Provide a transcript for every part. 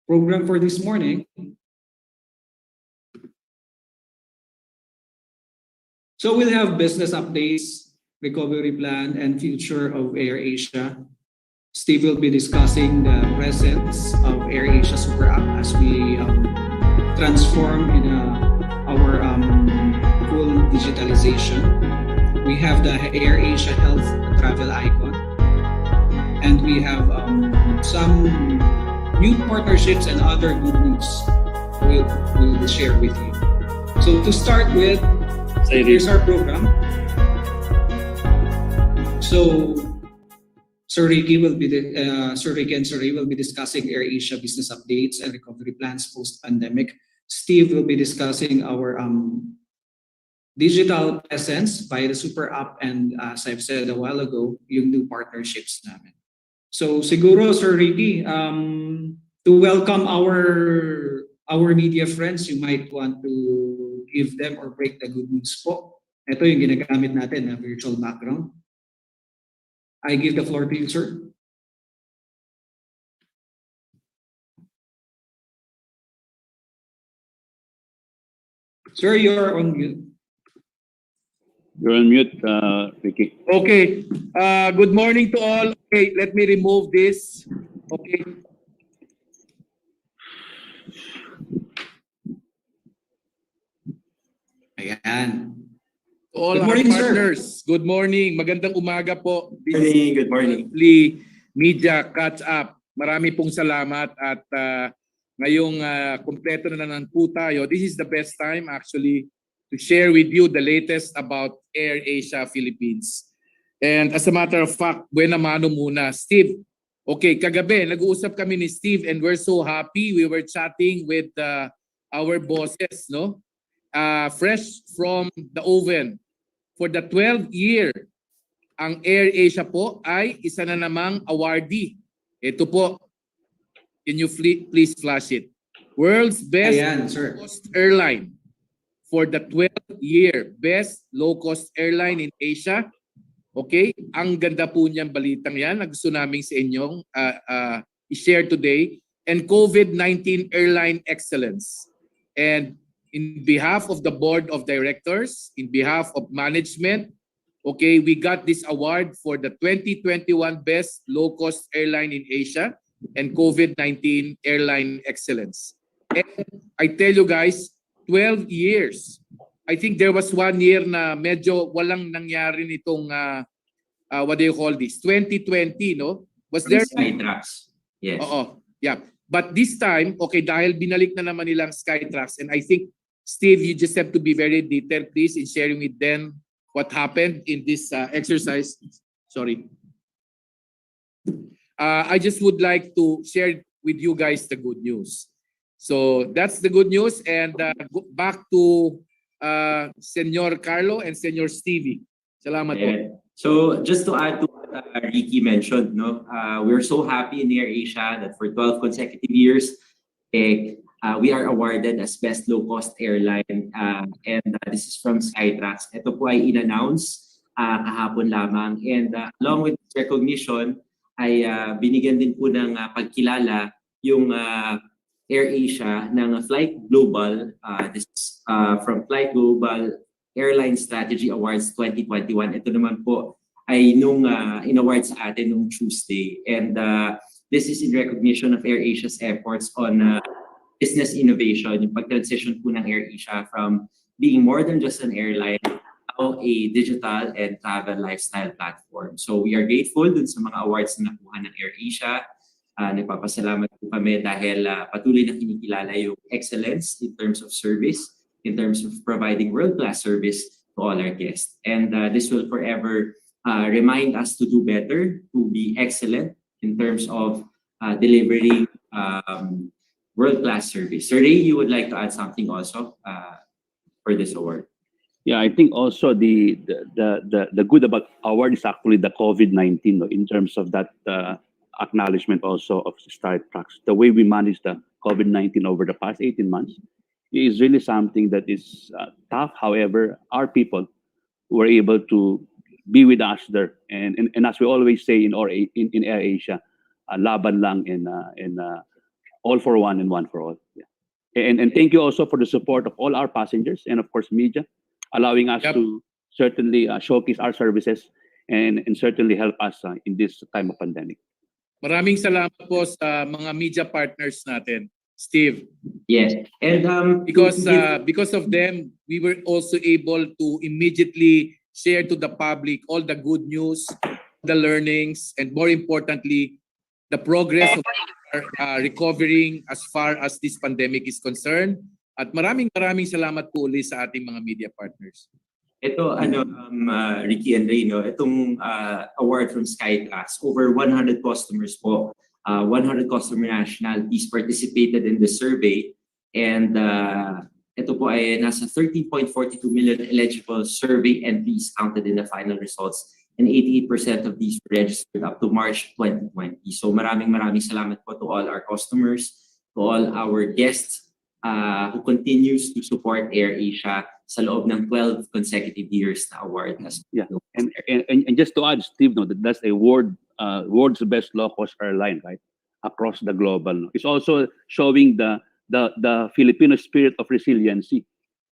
program for this morning. So we'll have business updates, recovery plan, and future of AirAsia. Steve will be discussing the presence of AirAsia Super App as we transform in our full digitalization. We have the AirAsia Health Travel Icon, and we have some new partnerships and other good news we'll share with you. So to start with, here's our program. So Sir Ricky and Sir Ray will be discussing AirAsia business updates and recovery plans post-pandemic. Steve will be discussing our digital presence via the Super App, and as I've said a while ago, yung new partnerships namin. So siguro, Sir Ricky, to welcome our media friends, you might want to give them or break the good news po. Ito yung ginagamit natin na virtual background. I give the floor to you, sir. Sir, you're on mute. You're on mute, Ricky. Okay. Good morning to all. Okay, let me remove this. Okay. Ayan. To all Good morning, our partners, sir. Good morning. Magandang umaga po. Good morning. Media Catch Up. Marami pong salamat at ngayong kumpleto na naman po tayo. This is the best time actually to share with you the latest about AirAsia Philippines. And as a matter of fact, buena mano muna. Steve, okay, kagabi nag-uusap kami ni Steve and we're so happy. We were chatting with our bosses, no? Fresh from the oven. For the 12th year, ang AirAsia po ay isa na namang awardee. Ito po, can you please flash it? World's best low-cost airline for the 12th year. Best low-cost airline in Asia. Okay? Ang ganda po niyang balitang yan na gusto namin sa inyong i-share today. And COVID-19 Airline Excellence. And in behalf of the board of directors, in behalf of management, okay, we got this award for the 2021 Best Low-Cost Airline in Asia and COVID-19 Airline Excellence. And I tell you guys, 12 years. I think there was 1 year na medyo walang nangyari nitong, what do you call this? 2020, no? Was there? SkyTrax. Yes. Oo, yeah. But this time, okay, dahil binalik na naman nilang SkyTrax, and I think, Steve, you just have to be very detailed, please, in sharing with them what happened in this exercise. Sorry. I just would like to share with you guys the good news. So that's the good news. And back to Senor Carlo and Senor Stevie. Salamat po. So just to add to what Ricky mentioned, no, we're so happy in AirAsia that for 12 consecutive years, we are awarded as Best Low-Cost Airline, and this is from SkyTrax. Ito po ay in-announce kahapon lamang, and along with this recognition ay binigyan din po ng pagkilala yung AirAsia ng Flight Global. This is from Flight Global Airline Strategy Awards 2021. Ito naman po ay nung in-award sa atin nung Tuesday, and this is in recognition of AirAsia's efforts on business innovation, yung pag-transition po ng AirAsia from being more than just an airline, now a digital and travel lifestyle platform. So we are grateful dun sa mga awards na nakuha ng AirAsia. Nagpapasalamat po kami dahil patuloy na kinikilala yung excellence in terms of service, in terms of providing world-class service to all our guests. And this will forever remind us to do better, to be excellent in terms of delivering world-class service. Sir Ray, you would like to add something also for this award? Yeah, I think also the good about award is actually the COVID-19, no, in terms of that acknowledgement also of SkyTrax. The way we managed the COVID-19 over the past 18 months is really something that is tough. However, our people were able to be with us there, and as we always say in AirAsia, laban lang and all for one and one for all. Yeah. And thank you also for the support of all our passengers and of course media, allowing us Yep. to certainly showcase our services and certainly help us in this time of pandemic. Maraming salamat po sa mga media partners natin, Steve. Yes. And Because of them, we were also able to immediately share to the public all the good news, the learnings, and more importantly, the progress of our recovering as far as this pandemic is concerned. At maraming salamat po ulit sa ating mga media partners. ito, Ricky and Ray, no, itong award from SkyTrax, over 100 customers po, 100 customer nationalities participated in the survey, and ito po ay nasa 13.42 million eligible survey entries counted in the final results, and 88% of these were registered up to March 2020. So maraming salamat po to all our customers, to all our guests who continues to support AirAsia sa loob ng 12 consecutive years na award. Yeah, and just to add, Steve, no, that's a world's best low-cost airline, right, across the global. No? It's also showing the Filipino spirit of resiliency,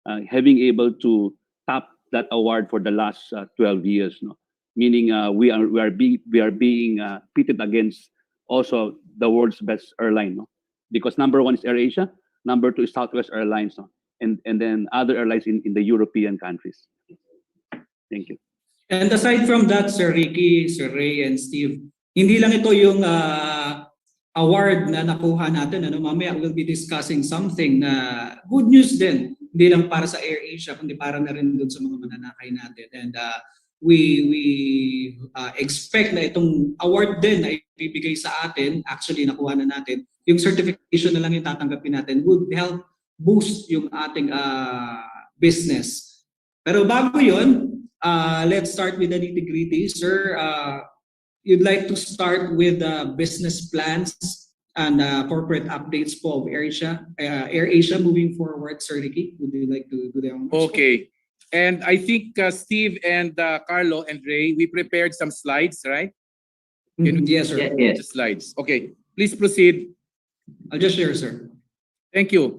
having able to tap that award for the last 12 years. No? Meaning we are being pitted against also the world's best airline. No? Because number one is AirAsia, number two is Southwest Airlines, no? and then other airlines in the European countries. Thank you. And aside from that, Sir Ricky, Sir Ray, and Steve, hindi lang ito yung award na nakuha natin. Mamaya we'll be discussing something na good news din. Hindi lang para sa AirAsia, kundi para na rin dun sa mga mananakay natin. And we expect na itong award din na ibibigay sa atin, actually nakuha na natin, yung certification na lang yung tatanggapin natin would help boost yung ating business. Pero bago yun, let's start with the nitty-gritty. Sir, you'd like to start with business plans and corporate updates po of AirAsia moving forward. Sir Ricky, would you like to do that? Okay. And I think Steve and Carlo and Ray, we prepared some slides, right? Yes, sir. Yes. The slides. Okay, please proceed. I'll just share, sir. Thank you.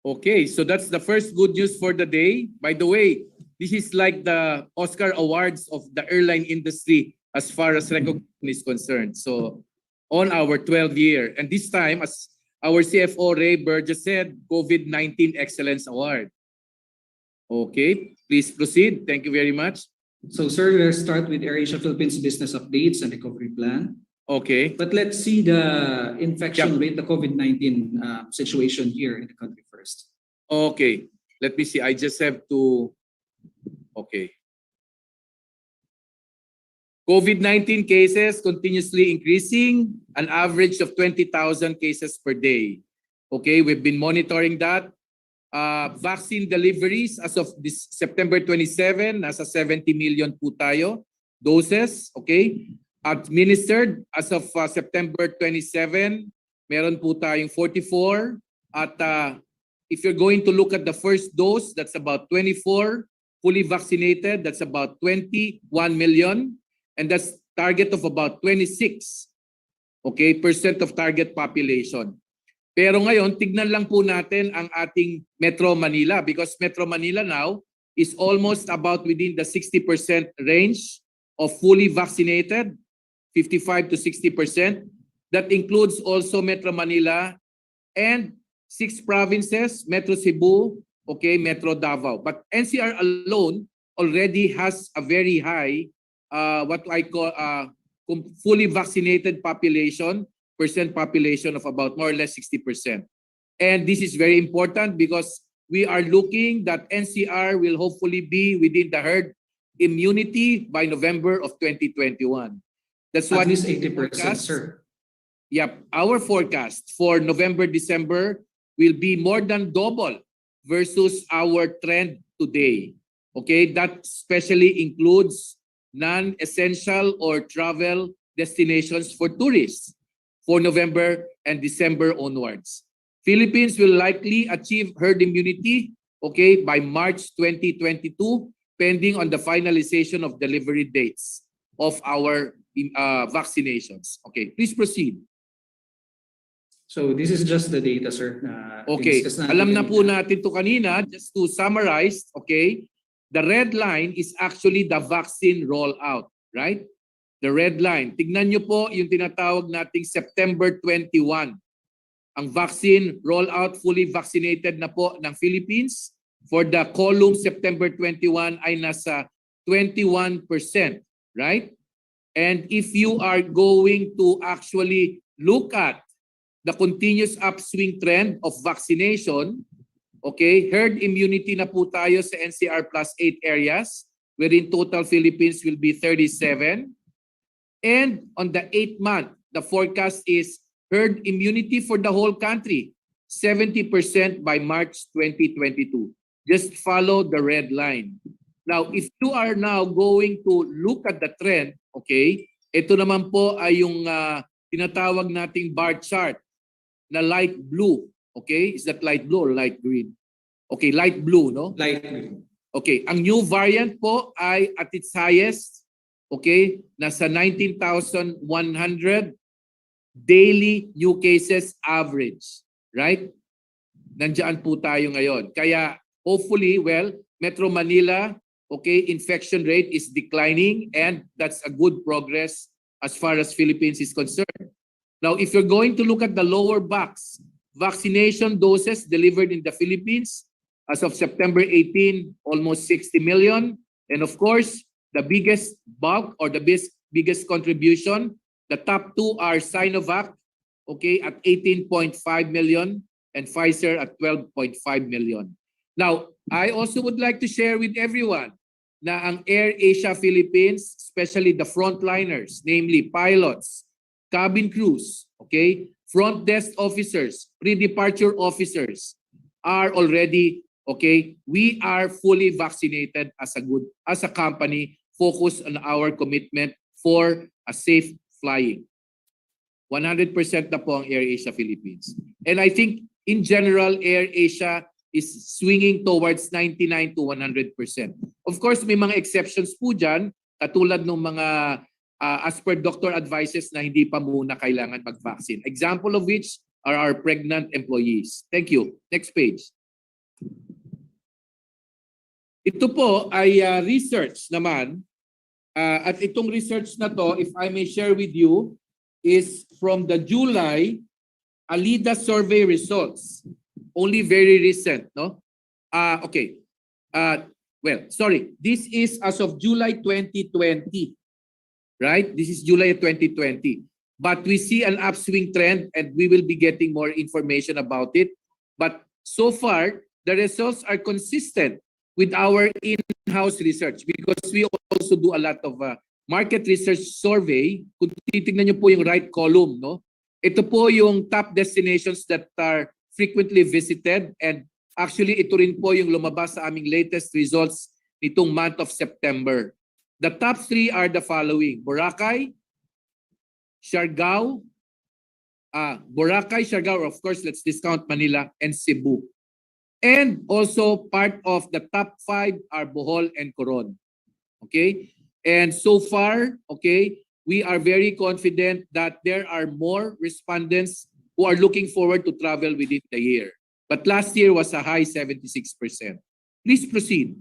Okay, so that's the first good news for the day. By the way, this is like the Oscar Awards of the airline industry as far as recognition is concerned. So on our 12th year, and this time, as our CFO Ray Burgess said, COVID-19 Excellence Award. Okay, please proceed. Thank you very much. So, sir, let's start with AirAsia Philippines business updates and recovery plan. Okay. But let's see the infection rate, the COVID-19 situation here in the country first. Okay, let me see. I just have to, okay. COVID-19 cases continuously increasing, an average of 20,000 cases per day. Okay, we've been monitoring that. Vaccine deliveries as of this September 27, nasa 70 million po tayo doses. Okay, administered as of September 27, meron po tayong 44. At if you're going to look at the first dose, that's about 24. Fully vaccinated, that's about 21 million. And that's target of about 26% of target population. Pero ngayon, tignan lang po natin ang ating Metro Manila because Metro Manila now is almost about within the 60% range of fully vaccinated, 55 to 60%. That includes also Metro Manila and 6 provinces, Metro Cebu, Metro Davao. But NCR alone already has a very high what I call fully vaccinated population of about more or less 60%. And this is very important because we are looking that NCR will hopefully be within the herd immunity by November of 2021. That's what at least 80%, forecast. sir. Yep, our forecast for November, December will be more than double versus our trend today. Okay, that especially includes non-essential or travel destinations for tourists for November and December onwards. Philippines will likely achieve herd immunity, by March 2022, pending on the finalization of delivery dates of our vaccinations. Okay, please proceed. So this is just the data, sir. Okay, Discuss natin alam na po kanina. natin to kanina. Just to summarize, okay, the red line is actually the vaccine rollout, right? The red line. Tignan nyo po yung tinatawag nating September 21. Ang vaccine rollout, fully vaccinated na po ng Philippines. For the column September 21 ay nasa 21%, right? And if you are going to actually look at the continuous upswing trend of vaccination, okay, herd immunity na po tayo sa NCR plus 8 areas, wherein total Philippines will be 37. And on the 8th month, the forecast is herd immunity for the whole country, 70% by March 2022. Just follow the red line. Now, if you are now going to look at the trend, okay, ito naman po ay yung tinatawag nating bar chart na light blue. Okay, is that light blue or light green? Okay, light blue, no? Light green. Okay, ang new variant po ay at its highest, okay, nasa 19,100 daily new cases average, right? Nandiyan po tayo ngayon. Kaya hopefully, well, Metro Manila, okay, infection rate is declining and that's a good progress as far as Philippines is concerned. Now, if you're going to look at the lower box, vaccination doses delivered in the Philippines as of September 18, almost 60 million. And of course, the biggest bulk or the biggest contribution, the top two are Sinovac, okay, at 18.5 million and Pfizer at 12.5 million. Now, I also would like to share with everyone na ang AirAsia Philippines, especially the frontliners, namely pilots, cabin crews, okay, front desk officers, pre-departure officers are already, okay, we are fully vaccinated as a company focused on our commitment for a safe flying. 100% na po ang AirAsia Philippines. And I think in general, AirAsia is swinging towards 99 to 100%. Of course, may mga exceptions po dyan, katulad ng mga as per doctor advices na hindi pa muna kailangan mag-vaccine. Example of which are our pregnant employees. Thank you. Next page. Ito po ay research naman. At itong research na to, if I may share with you, is from the July Alida survey results. Only very recent, no? Okay. Well, sorry. This is as of July 2020. Right? This is July 2020. But we see an upswing trend and we will be getting more information about it. But so far, the results are consistent with our in-house research because we also do a lot of market research survey. Kung titignan niyo po yung right column, no? Ito po yung top destinations that are frequently visited and actually ito rin po yung lumabas sa aming latest results nitong month of September. The top three are the following: Boracay, Siargao, of course, let's discount Manila, and Cebu. And also part of the top 5 are Bohol and Coron. Okay? And so far, okay, we are very confident that there are more respondents who are looking forward to travel within the year. But last year was a high 76%. Please proceed.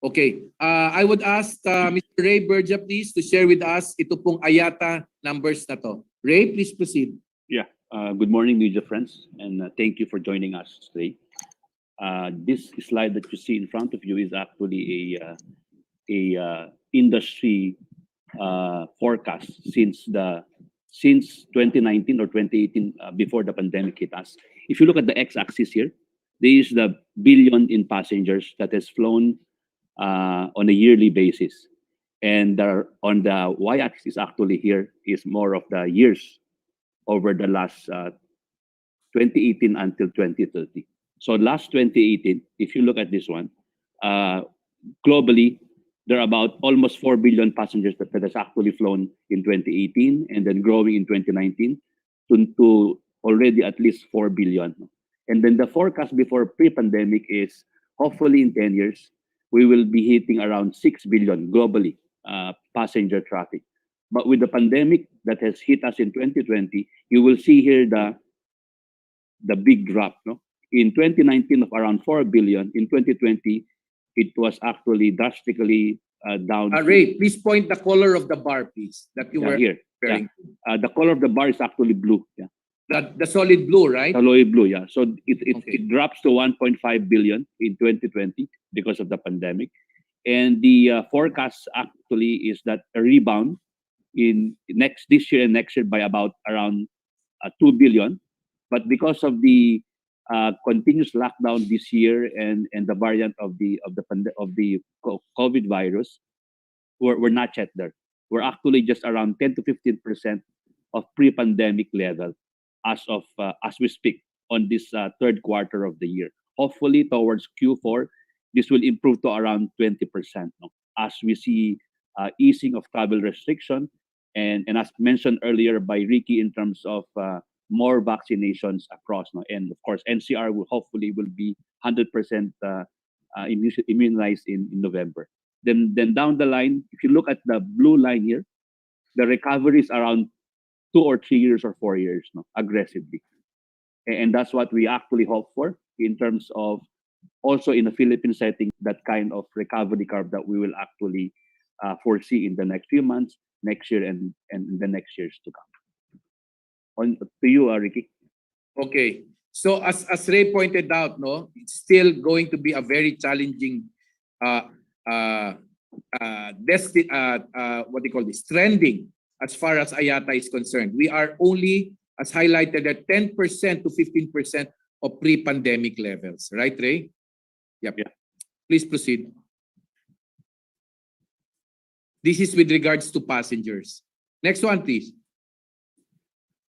Okay, I would ask Mr. Ray Berja, please, to share with us ito pong IATA numbers na to. Ray, please proceed. Yeah, good morning, media friends, and thank you for joining us today. This slide that you see in front of you is actually a industry forecast since 2019 or 2018, before the pandemic hit us. If you look at the x-axis here, there is the billion in passengers that has flown on a yearly basis, and on the y-axis actually here is more of the years over the last 2018 until 2030. So last 2018, if you look at this one, globally, there are about almost 4 billion passengers that has actually flown in 2018 and then growing in 2019 to already at least 4 billion. And then the forecast before pre-pandemic is hopefully in 10 years, we will be hitting around 6 billion globally passenger traffic. But with the pandemic that has hit us in 2020, you will see here the big drop. No, in 2019 of around 4 billion. In 2020, it was actually drastically down. Ray, please point the color of the bar, please, that you were here. referring Yeah. The color of the bar is actually blue. Yeah. The solid blue, right? Solid blue, yeah. So Okay. it drops to 1.5 billion in 2020 because of the pandemic. And the forecast actually is that a rebound in this year and next year by about around 2 billion. But because of the continuous lockdown this year and the variant of the COVID virus, we're not yet there. We're actually just around 10 to 15% of pre-pandemic level as we speak on this third quarter of the year. Hopefully towards Q4, this will improve to around 20%, no? As we see easing of travel restriction and as mentioned earlier by Ricky in terms of more vaccinations across, no? And of course NCR will be 100% immunized in November. Then down the line, if you look at the blue line here, the recovery is around 2 or 3 years or 4 years, no, aggressively. And that's what we actually hope for in terms of also in the Philippine setting, that kind of recovery curve that we will actually foresee in the next few months, next year, and the next years to come. On to you, Ricky. Okay. So as Ray pointed out, no, it's still going to be a very challenging trending as far as IATA is concerned. We are only, as highlighted, at 10% to 15% of pre-pandemic levels. Right, Ray? Yep. Yeah. Please proceed. This is with regards to passengers. Next one, please.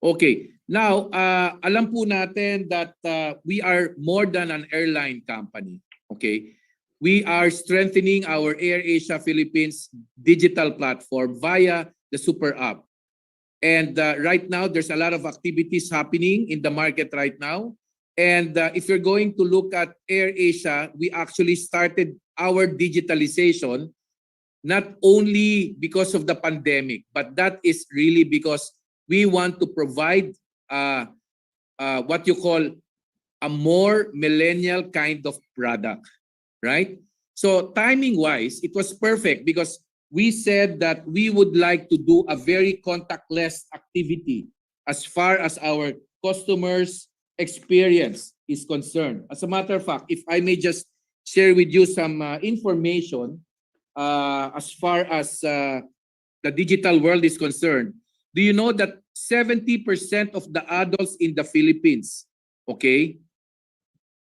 Okay. Now, alam po natin that we are more than an airline company. Okay. We are strengthening our AirAsia Philippines digital platform via the Super App. And right now, there's a lot of activities happening in the market right now. And if you're going to look at AirAsia, we actually started our digitalization not only because of the pandemic, but that is really because we want to provide what you call a more millennial kind of product, right? So timing-wise, it was perfect because we said that we would like to do a very contactless activity as far as our customers' experience is concerned. As a matter of fact, if I may just share with you some information as far as the digital world is concerned. Do you know that 70% of the adults in the Philippines, okay,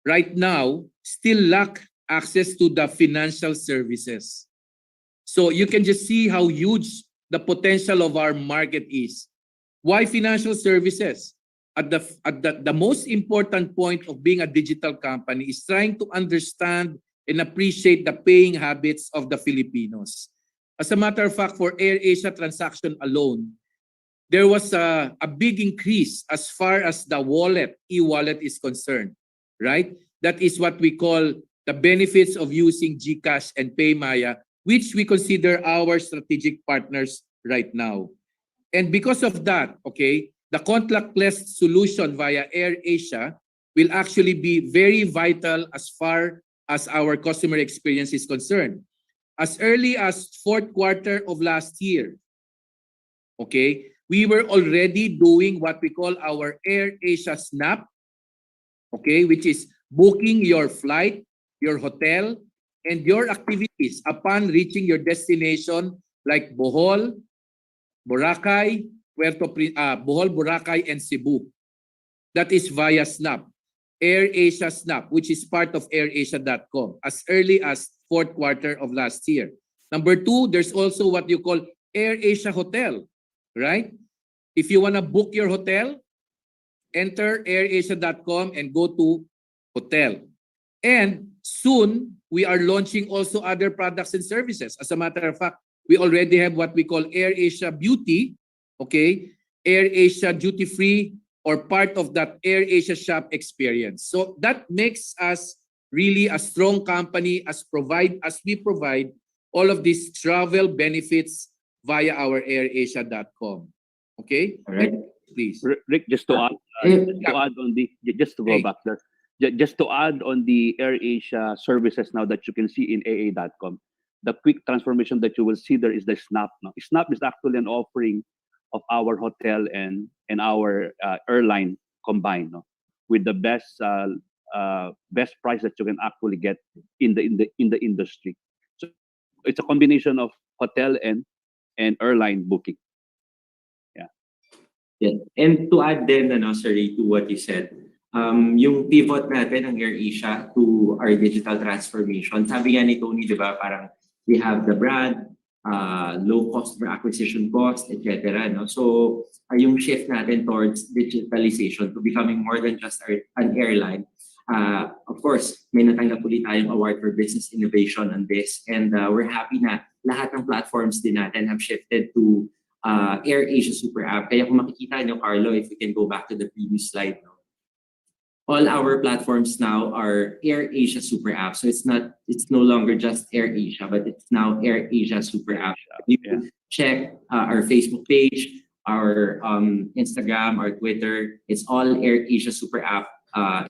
right now still lack access to the financial services? So you can just see how huge the potential of our market is. Why financial services? At the most important point of being a digital company is trying to understand and appreciate the paying habits of the Filipinos. As a matter of fact, for AirAsia transaction alone, there was a big increase as far as the wallet, e-wallet is concerned, right? That is what we call the benefits of using GCash and PayMaya, which we consider our strategic partners right now. And because of that, okay, the contactless solution via AirAsia will actually be very vital as far as our customer experience is concerned. As early as fourth quarter of last year, okay, we were already doing what we call our AirAsia Snap, okay, which is booking your flight, your hotel, and your activities upon reaching your destination like Bohol, Boracay, Bohol, Boracay, and Cebu. That is via Snap, AirAsia Snap, which is part of AirAsia.com as early as fourth quarter of last year. Number two, there's also what you call AirAsia Hotel, right? If you want to book your hotel, enter AirAsia.com and go to hotel. And soon, we are launching also other products and services. As a matter of fact, we already have what we call AirAsia Beauty, okay, AirAsia Duty Free, or part of that AirAsia Shop experience. So that makes us really a strong company as we provide all of these travel benefits via our AirAsia.com. Okay? All right. Please. Rick, just to add, just to go Hey. back there, just to add on the AirAsia services now that you can see in AA.com, the quick transformation that you will see there is the Snap. Now, Snap is actually an offering of our hotel and our airline combined, no? With the best best price that you can actually get in the industry. So it's a combination of hotel and airline booking. Yeah. And to add then, sorry, to what you said, yung pivot natin ng AirAsia to our digital transformation, sabi nga ni Tony, di ba, parang we have the brand, low cost per acquisition cost, etc. No? So, yung shift natin towards digitalization to becoming more than just an airline. Of course, may natanggap ulit tayong award for business innovation on this, and we're happy na lahat ng platforms din natin have shifted to AirAsia Super App. Kaya kung makikita nyo, Carlo, if we can go back to the previous slide, no? All our platforms now are AirAsia Super App. So it's no longer just AirAsia, but it's now AirAsia Super App. You can check our Facebook page, our Instagram, our Twitter. It's all AirAsia Super App.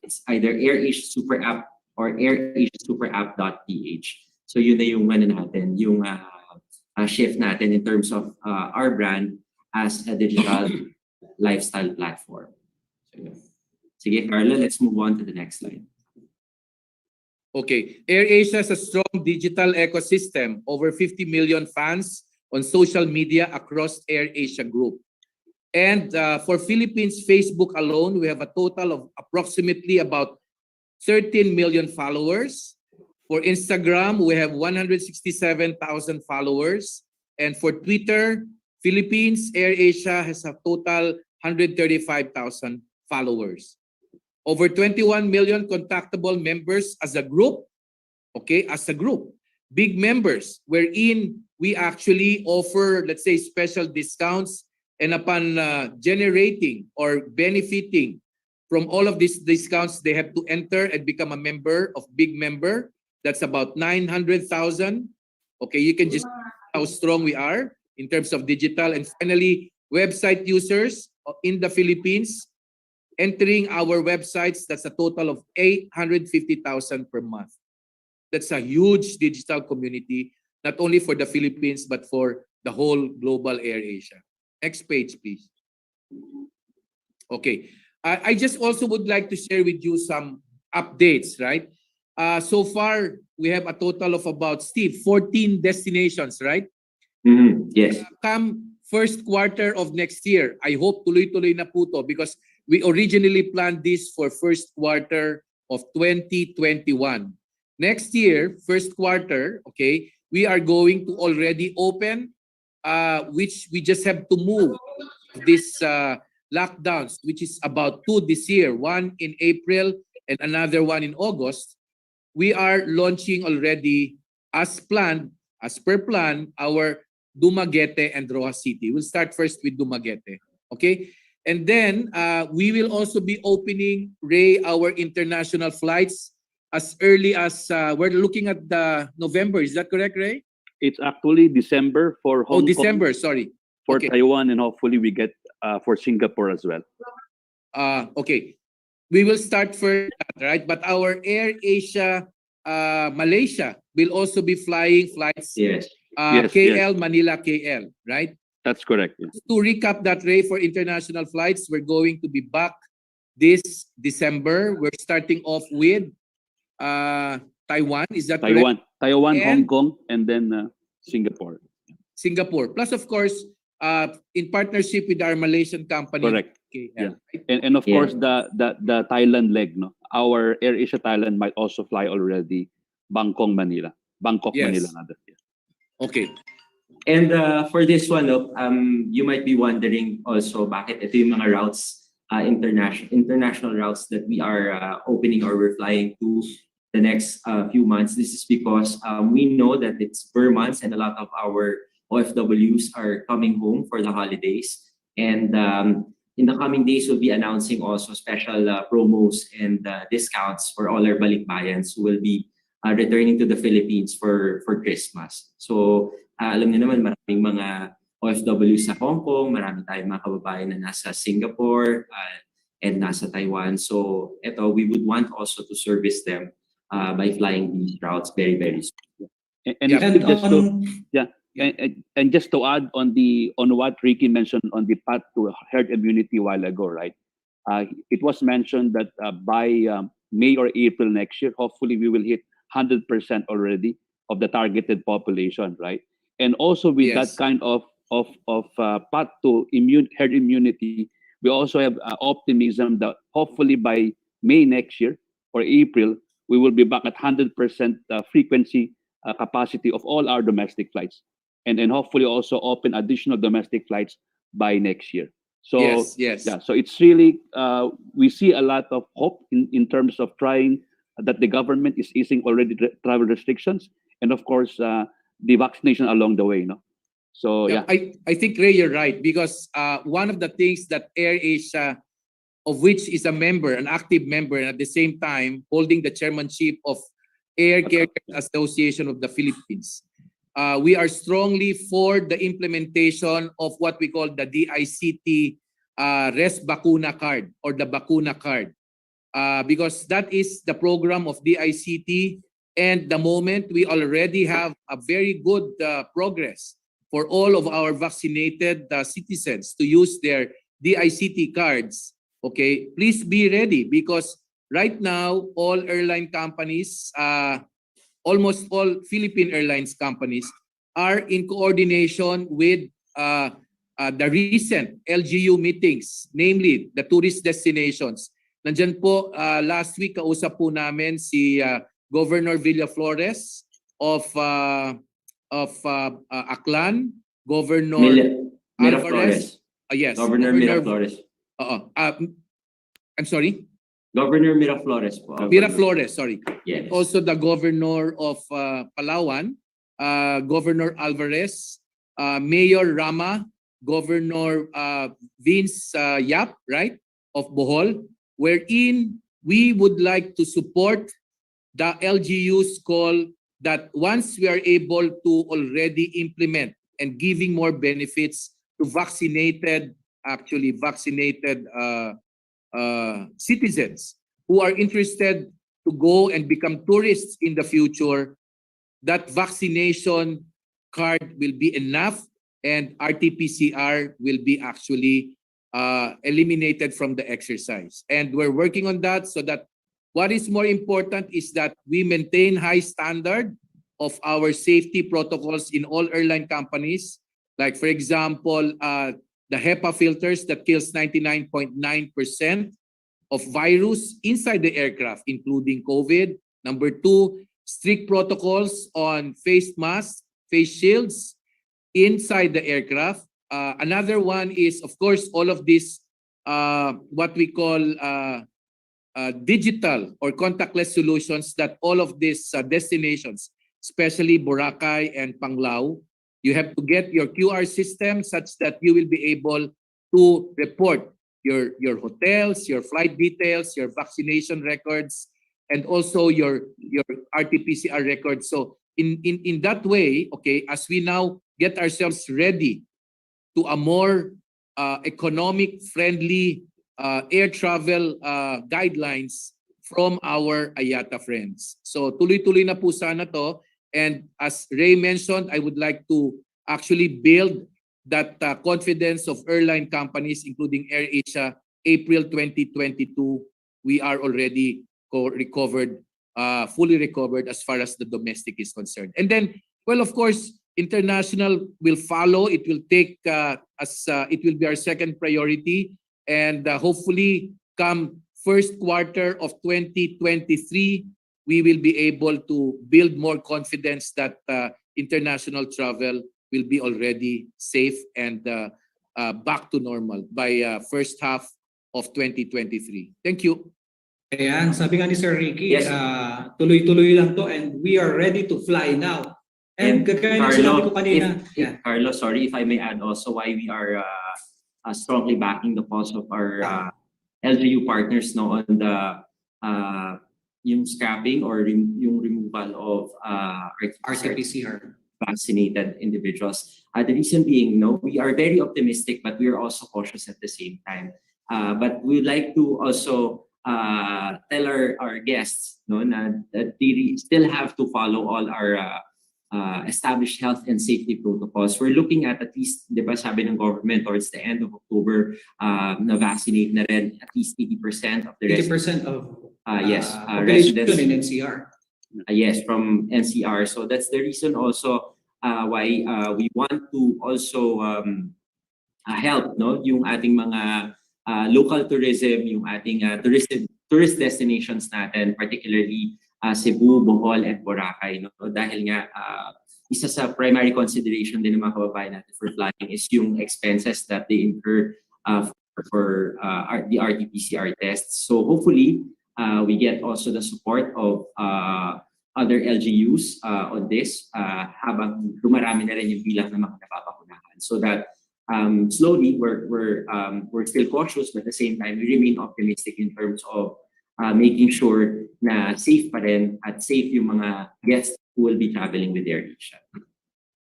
It's either AirAsia Super App or AirAsiaSuperApp.ph. So yun na yung natin, yung shift natin in terms of our brand as a digital lifestyle platform. So, sige, Carlo, let's move on to the next slide. Okay, AirAsia has a strong digital ecosystem, over 50 million fans on social media across AirAsia Group. And for Philippines Facebook alone, we have a total of approximately about 13 million followers. For Instagram, we have 167,000 followers. And for Twitter, Philippines, AirAsia has a total 135,000 followers. Over 21 million contactable members as a group. Okay, as a group. Big members, wherein we actually offer, let's say, special discounts, and upon generating or benefiting from all of these discounts, they have to enter and become a member of Big Member. That's about 900,000. Okay, you can just see how strong we are in terms of digital. And finally, website users in the Philippines entering our websites, that's a total of 850,000 per month. That's a huge digital community, not only for the Philippines, but for the whole global AirAsia. Next page, please. Okay, I just also would like to share with you some updates, right? So far, we have a total of about, Steve, 14 destinations, right? Yes. Come first quarter of next year, I hope tuloy-tuloy na po to because we originally planned this for first quarter of 2021. Next year, first quarter, okay, we are going to already open, which we just have to move this lockdowns, which is about 2 this year, one in April and another one in August. We are launching already as planned, as per plan, our Dumaguete and Roa City. We'll start first with Dumaguete, okay? And then we will also be opening, Ray, our international flights as early as, we're looking at the November. Is that correct, Ray? It's actually December for Hong Kong. December, sorry. For okay. Taiwan, and hopefully we get for Singapore as well. Okay. We will start first, right? But our AirAsia Malaysia will also be flying flights. Yes. KL, Manila, KL, right? That's correct. Yes. To recap that, Ray, for international flights, we're going to be back this December. We're starting off with Taiwan. Is that correct? Taiwan, Hong Kong, and then Singapore. Singapore. Plus, of course, in partnership with our Malaysian company. Correct. KL, yeah. right? And of course, the Thailand leg, no? Our AirAsia Thailand might also fly already Bangkok, Manila. Manila. Yeah. Okay. And for this one, you might be wondering also bakit ito yung mga routes, international routes that we are opening or we're flying to the next few months. This is because we know that it's per month and a lot of our OFWs are coming home for the holidays. And in the coming days, we'll be announcing also special promos and discounts for all our balikbayans who will be returning to the Philippines for Christmas. So alam niyo naman, maraming mga OFW sa Hong Kong, marami tayong mga kababayan na nasa Singapore and nasa Taiwan. So we would want also to service them by flying these routes very, very soon. And just to add on what Ricky mentioned on the path to herd immunity a while ago, right? It was mentioned that by May or April next year, hopefully we will hit 100% already of the targeted population, right? And also with that kind of path to herd immunity, we also have optimism that hopefully by May next year or April, we will be back at 100% frequency capacity of all our domestic flights. And then hopefully also open additional domestic flights by next year. So yes. yeah, so it's really we see a lot of hope in terms of trying that the government is easing already travel restrictions, and of course the vaccination along the way, So yeah. I think, Ray, you're right, because one of the things that AirAsia, of which is a member, an active member, and at the same time holding the chairmanship of Air Carriers Association of the Philippines, we are strongly for the implementation of what we call the DICT Res Bakuna Card or the Bakuna Card, because that is the program of DICT, and the moment we already have a very good progress for all of our vaccinated citizens to use their DICT cards. Okay, please be ready, because right now all airline companies, almost all Philippine Airlines companies are in coordination with the recent LGU meetings, namely the tourist destinations. Nandyan po, last week kausap po namin si Governor Villaflores of Aklan, Governor Miraflores. Yes, Governor Miraflores. I'm sorry? Governor Miraflores po. Miraflores, sorry. Yes. Also the Governor of Palawan, Governor Alvarez, Mayor Rama, Governor Vince Yap, right, of Bohol, wherein we would like to support the LGU's call that once we are able to already implement and giving more benefits to vaccinated citizens who are interested to go and become tourists in the future, that vaccination card will be enough and RT-PCR will be actually eliminated from the exercise. And we're working on that, so that what is more important is that we maintain high standard of our safety protocols in all airline companies. Like, for example, the HEPA filters that kills 99.9% of virus inside the aircraft, including COVID. Number 2, strict protocols on face masks, face shields inside the aircraft. Another one is, of course, all of this, what we call digital or contactless solutions that all of these destinations, especially Boracay and Panglao, you have to get your QR system such that you will be able to report your hotels, your flight details, your vaccination records, and also your RT-PCR records. So in that way, okay, as we now get ourselves ready to a more economic friendly air travel guidelines from our IATA friends. So tuloy-tuloy na po sana to. And as Ray mentioned, I would like to actually build that confidence of airline companies, including AirAsia. April 2022, we are already recovered, fully recovered as far as the domestic is concerned. And then, well, of course, international will follow. It will take it will be our second priority, and hopefully come first quarter of 2023, we will be able to build more confidence that international travel will be already safe and back to normal by first half of 2023. Thank you. Ayan, sabi nga ni Sir Ricky, Yes. tuloy-tuloy lang to, and we are ready to fly now. And kagaya ng sinabi ko kanina. Carlo, sorry if I may add also why we are strongly backing the cause of our LGU partners no on the yung scrapping or yung removal of RT-PCR. vaccinated individuals. The reason being, no, we are very optimistic, but we are also cautious at the same time. But we would like to also tell our guests, no, that they still have to follow all our established health and safety protocols. We're looking at least, di ba sabi ng government, towards the end of October, na vaccinate na rin at least 80% of the 80% of yes, population residents in NCR. yes, from NCR. So that's the reason also why we want to also help no yung ating mga local tourism, yung ating tourist destinations natin, particularly Cebu, Bohol, and Boracay. No? Dahil nga isa sa primary consideration din ng mga kababayan natin for flying is yung expenses that they incur for the RT-PCR tests. So hopefully, we get also the support of other LGUs on this habang dumarami na rin yung bilang ng mga napapakunahan. So that slowly, we're still cautious, but at the same time, we remain optimistic in terms of making sure na safe pa rin at safe yung mga guests who will be traveling with AirAsia.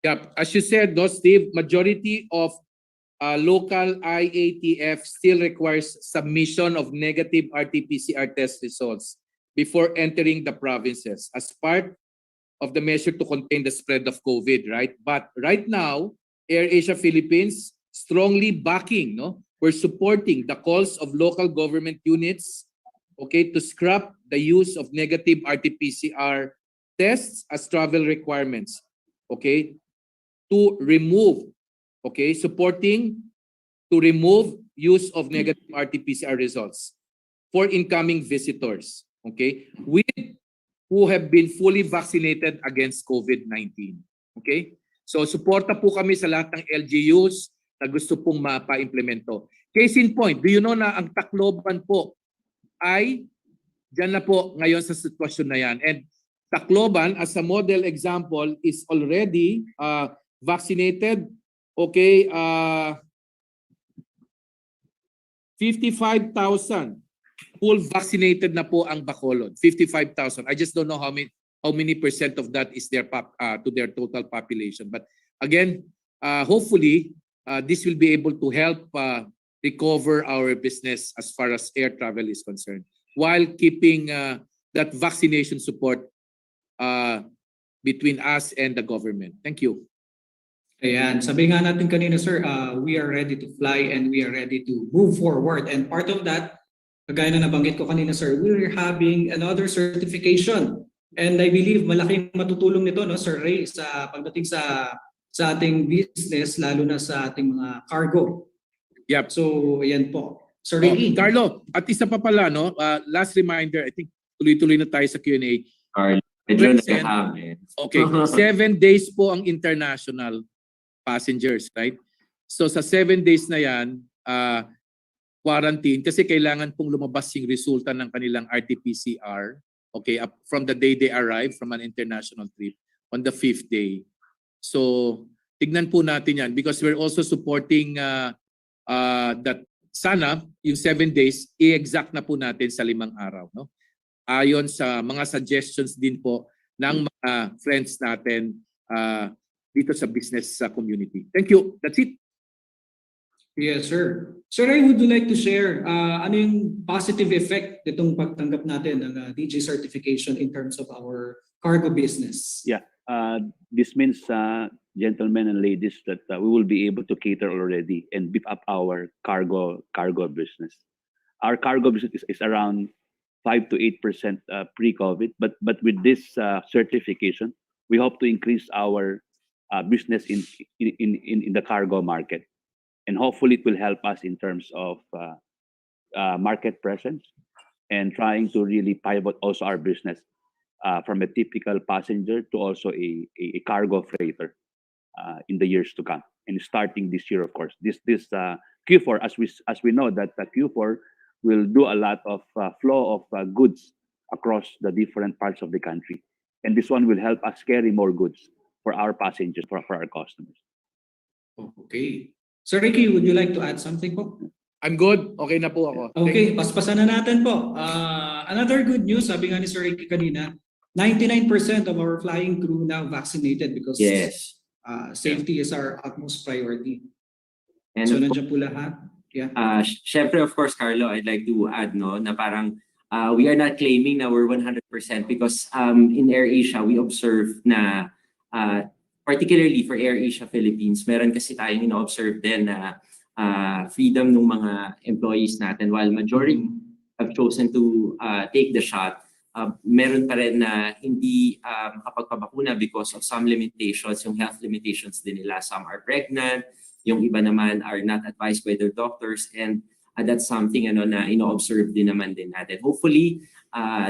Yeah, as you said, no, Steve, majority of local IATF still requires submission of negative RT-PCR test results before entering the provinces as part of the measure to contain the spread of COVID, right? But right now, AirAsia Philippines strongly backing, no? We're supporting the calls of local government units, okay, to scrap the use of negative RT-PCR tests as travel requirements, okay, to remove, okay, supporting to remove use of negative RT-PCR results for incoming visitors, okay, who have been fully vaccinated against COVID-19, okay? So suporta po kami sa lahat ng LGUs na gusto pong mapa-implemento. Case in point, do you know na ang Tacloban po ay dyan na po ngayon sa sitwasyon na yan. And Tacloban as a model example is already vaccinated, okay, 55,000 full vaccinated na po ang Bacolod. 55,000. I just don't know how many percent of that is their to their total population. But again, hopefully this will be able to help recover our business as far as air travel is concerned, while keeping that vaccination support between us and the government. Thank you. Ayan, sabi nga natin kanina sir, we are ready to fly and we are ready to move forward. And part of that, kagaya na nabanggit ko kanina sir, we're having another certification. And I believe malaking matutulong nito, no, Sir Ray, sa pagdating sa ating business, lalo na sa ating mga cargo. Yep. So, ayan po. Sir Ray. Carlo, at isa pa pala, no, last reminder, I think tuloy-tuloy na tayo sa Q&A. Carlo, medyo nagkahangin. Okay, 7 days po ang international passengers, right? So sa 7 days na yan, quarantine, kasi kailangan pong lumabas yung resulta ng kanilang RT-PCR, okay, up from the day they arrive from an international trip on the 5th day. So tignan po natin yan because we're also supporting that sana yung 7 days, i-exact na po natin sa 5 araw. No? Ayon sa mga suggestions din po ng mga friends natin dito sa business community. Thank you. That's it. Yes, sir. Sir, would you like to share ano yung positive effect nitong pagtanggap natin ng DJ certification in terms of our cargo business? Yeah, this means, gentlemen and ladies, that we will be able to cater already and beef up our cargo business. Our cargo business is around 5 to 8% pre-COVID, but with this certification, we hope to increase our business in the cargo market, and hopefully it will help us in terms of market presence and trying to really pivot also our business from a typical passenger to also a cargo freighter in the years to come, and starting this year, of course. This Q4, as we know that Q4 will do a lot of flow of goods across the different parts of the country, and this one will help us carry more goods for our passengers, for our customers. Okay. Sir Ricky, would you like to add something po? I'm good. Okay na po ako. Okay, paspasan na natin po. Another good news, sabi nga ni Sir Ricky kanina, 99% of our flying crew now vaccinated because Yes. safety is our utmost priority. And So of nandiyan po lahat. Yeah. Syempre, of course, Carlo, I'd like to add no na parang we are not claiming na we're 100% because in AirAsia we observe na particularly for AirAsia Philippines, meron kasi tayong ino-observe din na freedom ng mga employees natin. While majority have chosen to take the shot, meron pa rin na hindi makapagpabakuna because of some limitations, yung health limitations din nila. Some are pregnant, yung iba naman are not advised by their doctors, and that's something na ino-observe din naman din natin. Hopefully,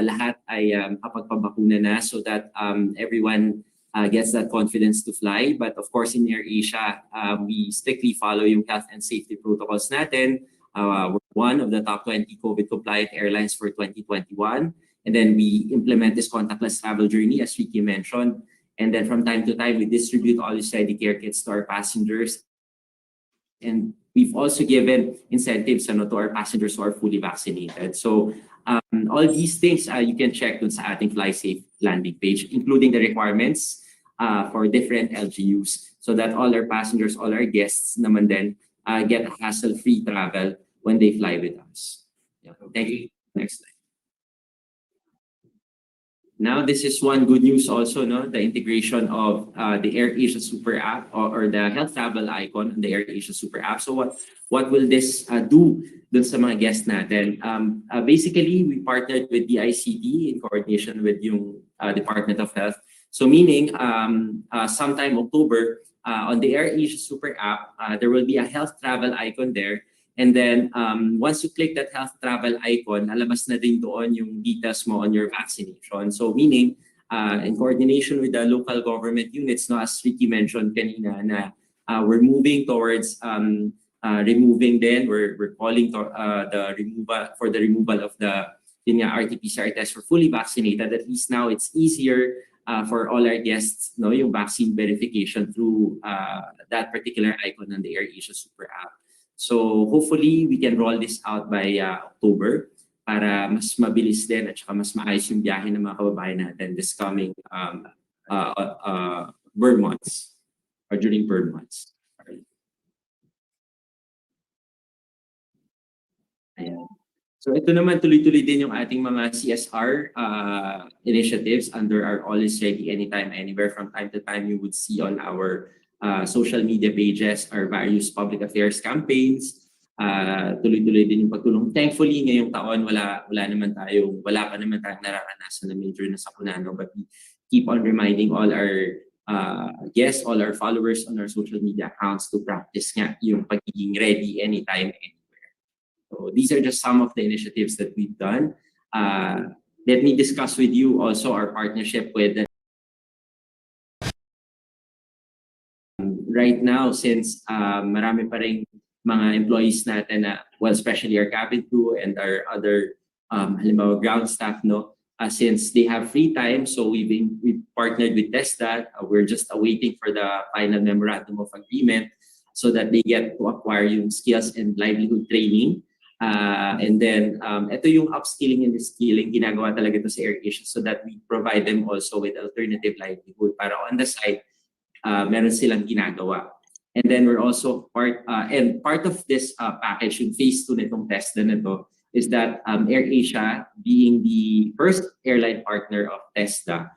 lahat ay kapagpabakuna na so that everyone gets that confidence to fly. But of course, in AirAsia, we strictly follow yung health and safety protocols natin. We're one of the top 20 COVID-compliant airlines for 2021. And then we implement this contactless travel journey, as Ricky mentioned. And then from time to time, we distribute all these ready care kits to our passengers. And we've also given incentives to our passengers who are fully vaccinated. So all these things you can check dun sa ating Fly Safe landing page, including the requirements for different LGUs, so that all our passengers, all our guests naman then get a hassle-free travel when they fly with us. Yeah. Thank you. Next slide. Now, this is one good news also, no? The integration of the AirAsia Super App or the health travel icon on the AirAsia Super App. So what will this do dun sa mga guests natin? Basically, we partnered with the ICT in coordination with yung Department of Health. So meaning, sometime October, on the AirAsia Super App, there will be a health travel icon there. And then once you click that health travel icon, lalabas na din doon yung details mo on your vaccination. So meaning, in coordination with the local government units, no, as Ricky mentioned kanina, na we're moving towards removing then, we're calling to, the removal of the RT-PCR test for fully vaccinated. At least now it's easier for all our guests, no, yung vaccine verification through that particular icon on the AirAsia Super App. So hopefully we can roll this out by October para mas mabilis din at saka mas maayos yung biyahe ng mga kababayan natin this coming burn months or during burn months. Ayan. So ito naman tuloy-tuloy din yung ating mga CSR initiatives under our Always Ready Anytime Anywhere. From time to time you would see on our social media pages or various public affairs campaigns. Tuloy-tuloy din yung pagtulong. Thankfully, ngayong taon, wala pa naman tayong nararanasan na major na sakuna, no? But we keep on reminding all our guests, all our followers on our social media accounts to practice nga yung pagiging ready anytime, anywhere. So these are just some of the initiatives that we've done. Let me discuss with you also our partnership with right now, since marami pa rin mga employees natin na, well, especially our cabin crew and our other halimbawa ground staff, no, since they have free time, so we've partnered with TESDA. We're just awaiting for the final memorandum of agreement so that they get to acquire yung skills and livelihood training. And then ito yung upskilling and skilling, ginagawa talaga ito sa AirAsia so that we provide them also with alternative livelihood para on the side meron silang ginagawa. And then we're also part of this package, yung phase 2 nitong test na ito, is that AirAsia, being the first airline partner of TESDA,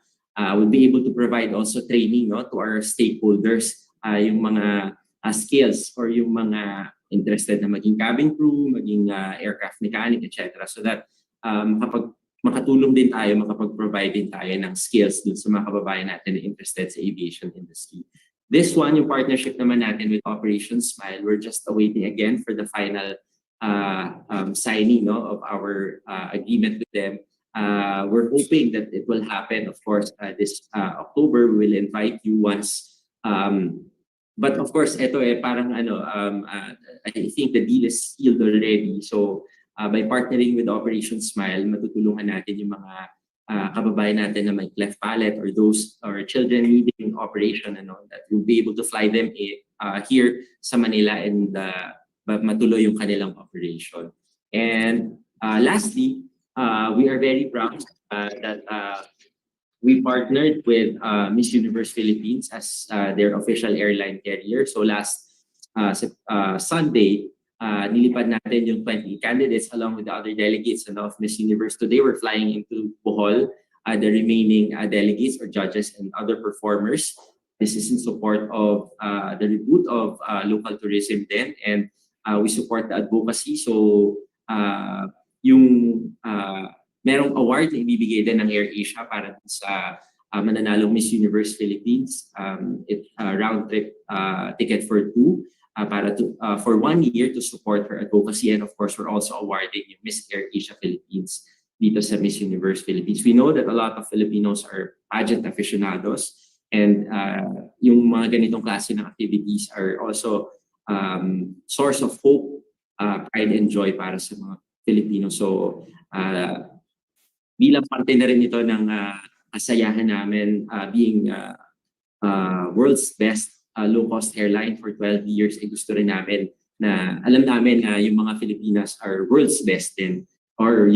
will be able to provide also training, no, to our stakeholders, yung mga skills or yung mga interested na maging cabin crew, maging aircraft mechanic, etc. So that makatulong din tayo, makapag-provide din tayo ng skills dun sa mga kababayan natin na interested sa aviation industry. This one, yung partnership naman natin with Operation Smile, we're just awaiting again for the final signing, no, of our agreement with them. We're hoping that it will happen, of course, this October. We will invite you once. But of course, ito parang I think the deal is sealed already. So by partnering with Operation Smile, matutulungan natin yung mga kababayan natin na may cleft palate or those or children needing operation, that we'll be able to fly them here sa Manila and matuloy yung kanilang operation. And lastly, we are very proud that we partnered with Miss Universe Philippines as their official airline carrier. So last Sunday, nilipad natin yung 20 candidates along with the other delegates of Miss Universe. Today, we're flying into Bohol, the remaining delegates or judges and other performers. This is in support of the reboot of local tourism then, and we support the advocacy. So yung merong award na ibibigay din ng AirAsia para sa mananalong Miss Universe Philippines. Round trip ticket for two for 1 year to support her advocacy, and of course we're also awarding yung Miss AirAsia Philippines dito sa Miss Universe Philippines. We know that a lot of Filipinos are pageant aficionados, and yung mga ganitong klase ng activities are also source of hope, pride and joy para sa mga Filipinos. So bilang parte na rin ito ng kasayahan namin, being world's best low-cost airline for 12 years, gusto rin namin na alam namin na yung mga Filipinas are world's best din, or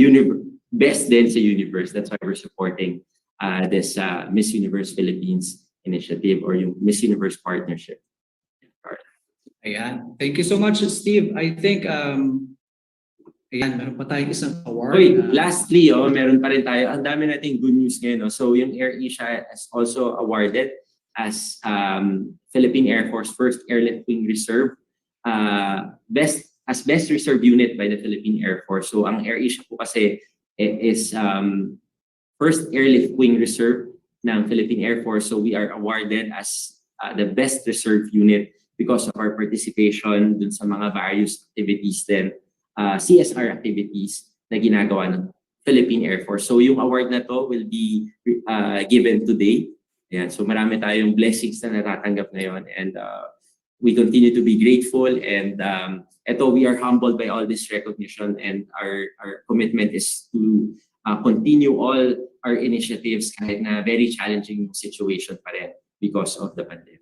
best din sa universe. That's why we're supporting this Miss Universe Philippines initiative or yung Miss Universe partnership. Ayan. Thank you so much, Steve. I think ayan, meron pa tayong isang award. Wait, lastly, meron pa rin tayo. Ang dami nating good news ngayon. So yung AirAsia is also awarded as Philippine Air Force First Airlift Wing Reserve, best reserve unit by the Philippine Air Force. So ang AirAsia po kasi is First Airlift Wing Reserve ng Philippine Air Force. So we are awarded as the best reserve unit because of our participation dun sa mga various activities din. CSR activities na ginagawa ng Philippine Air Force. So yung award na to will be given today. Ayan, so marami tayong blessings na natatanggap ngayon, and we continue to be grateful, and we are humbled by all this recognition, and our commitment is to continue all our initiatives kahit na very challenging situation pa rin because of the pandemic.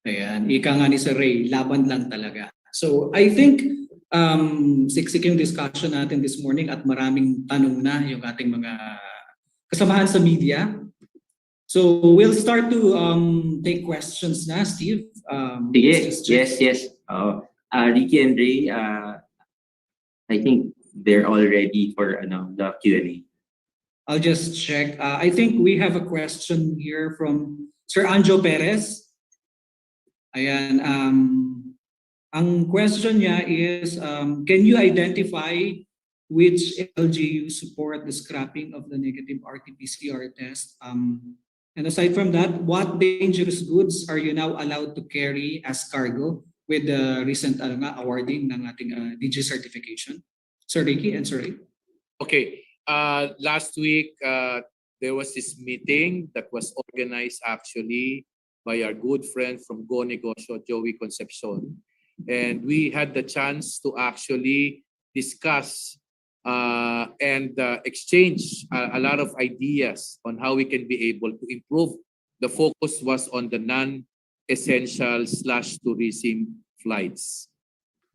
Ayan, ika nga ni Sir Ray, laban lang talaga. So I think siksik yung discussion natin this morning at maraming tanong na yung ating mga kasamahan sa media. So we'll start to take questions na, Steve. Yes. Ricky and Ray, I think they're all ready for the Q&A. I'll just check. I think we have a question here from Sir Anjo Perez. Ayan, ang question niya is, can you identify which LGU support the scrapping of the negative RT-PCR test? And aside from that, what dangerous goods are you now allowed to carry as cargo with the recent awarding ng ating DG certification? Sir Ricky and Sir Ray. Okay. Last week, there was this meeting that was organized actually by our good friend from Go Negosyo, Joey Concepcion. And we had the chance to actually discuss and exchange a lot of ideas on how we can be able to improve. The focus was on the non-essential /tourism flights.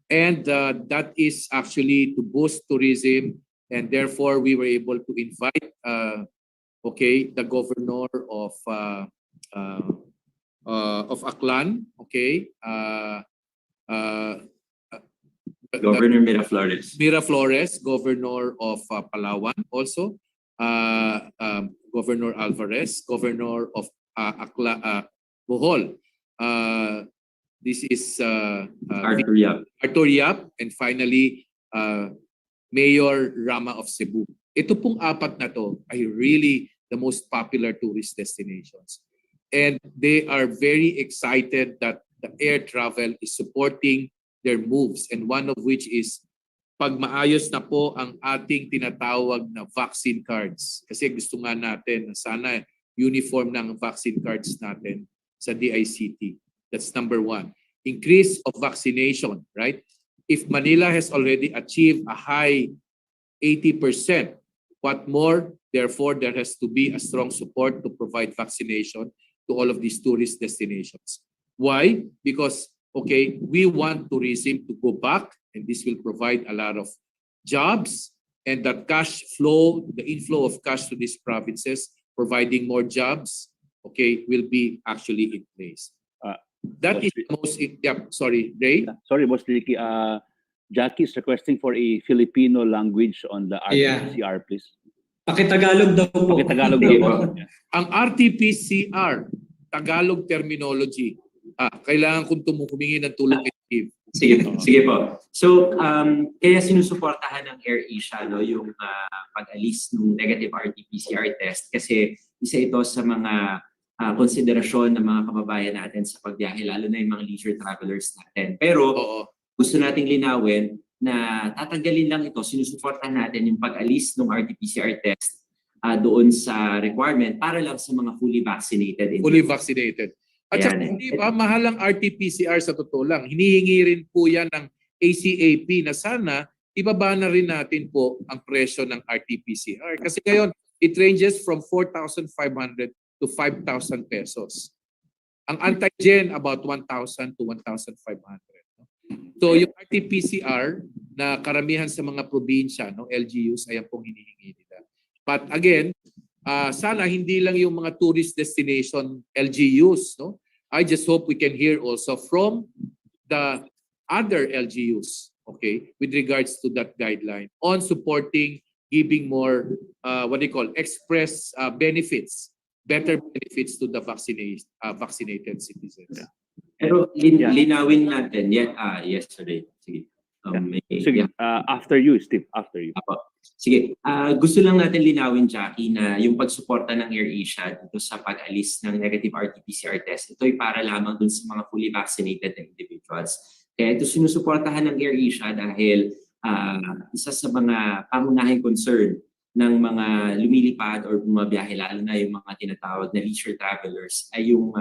And that is actually to boost tourism, and therefore we were able to invite the governor of Aklan, Governor Miraflores, Governor of Palawan also, Governor Alvarez, Governor of Bohol. This is Arthur Yap, and finally Mayor Rama of Cebu. Ito pong apat na to ay really the most popular tourist destinations. And they are very excited that the air travel is supporting their moves, and one of which is pag maayos na po ang ating tinatawag na vaccine cards. Kasi gusto nga natin na sana uniform ng vaccine cards natin sa DICT. That's number one. Increase of vaccination, right? If Manila has already achieved a high 80%, what more? Therefore, there has to be a strong support to provide vaccination to all of these tourist destinations. Why? Because, okay, we want tourism to go back, and this will provide a lot of jobs, and that cash flow, the inflow of cash to these provinces, providing more jobs, okay, will be actually in place. That is the most, sorry, Ray? Sorry, Boss Ricky. Jackie is requesting for a Filipino language on the Yeah. RT-PCR, please. Pakitagalog daw po. Pakitagalog daw po. Ang RT-PCR, Tagalog terminology, kailangan kong humingi ng tulong kay Steve. Sige po. So, kaya sinusuportahan ng AirAsia yung pag-alis ng negative RT-PCR test kasi isa ito sa mga konsiderasyon ng mga kababayan natin sa pagbiyahe, lalo na yung mga leisure travelers natin. Pero gusto nating linawin na tatanggalin lang ito, sinusuportahan natin yung pag-alis ng RT-PCR test doon sa requirement para lang sa mga fully vaccinated. Fully vaccinated. At saka, hindi ba, mahal ang RT-PCR sa totoo lang. Hinihingi rin po yan ng ACAP na sana ibaba na rin natin po ang presyo ng RT-PCR. Kasi ngayon, it ranges from 4,500 to 5,000 pesos. Ang antigen, about 1,000 to 1,500. So yung RT-PCR na karamihan sa mga probinsya, LGUs, ayan pong hinihingi nila. But again, sana hindi lang yung mga tourist destination LGUs. I just hope we can hear also from the other LGUs, okay, with regards to that guideline on supporting, giving more, express benefits, better benefits to the vaccinated citizens. Yeah. Pero linawin natin, yesterday. Sige. Sige, after you, Steve, after you. Sige, gusto lang natin linawin, Jackie, na yung pagsuporta ng AirAsia dito sa pag-alis ng negative RT-PCR test, ito ay para lamang dun sa mga fully vaccinated na individuals. Kaya ito sinusuportahan ng AirAsia dahil isa sa mga pangunahing concern ng mga lumilipad or bumabiyahe, lalo na yung mga tinatawag na leisure travelers, ay yung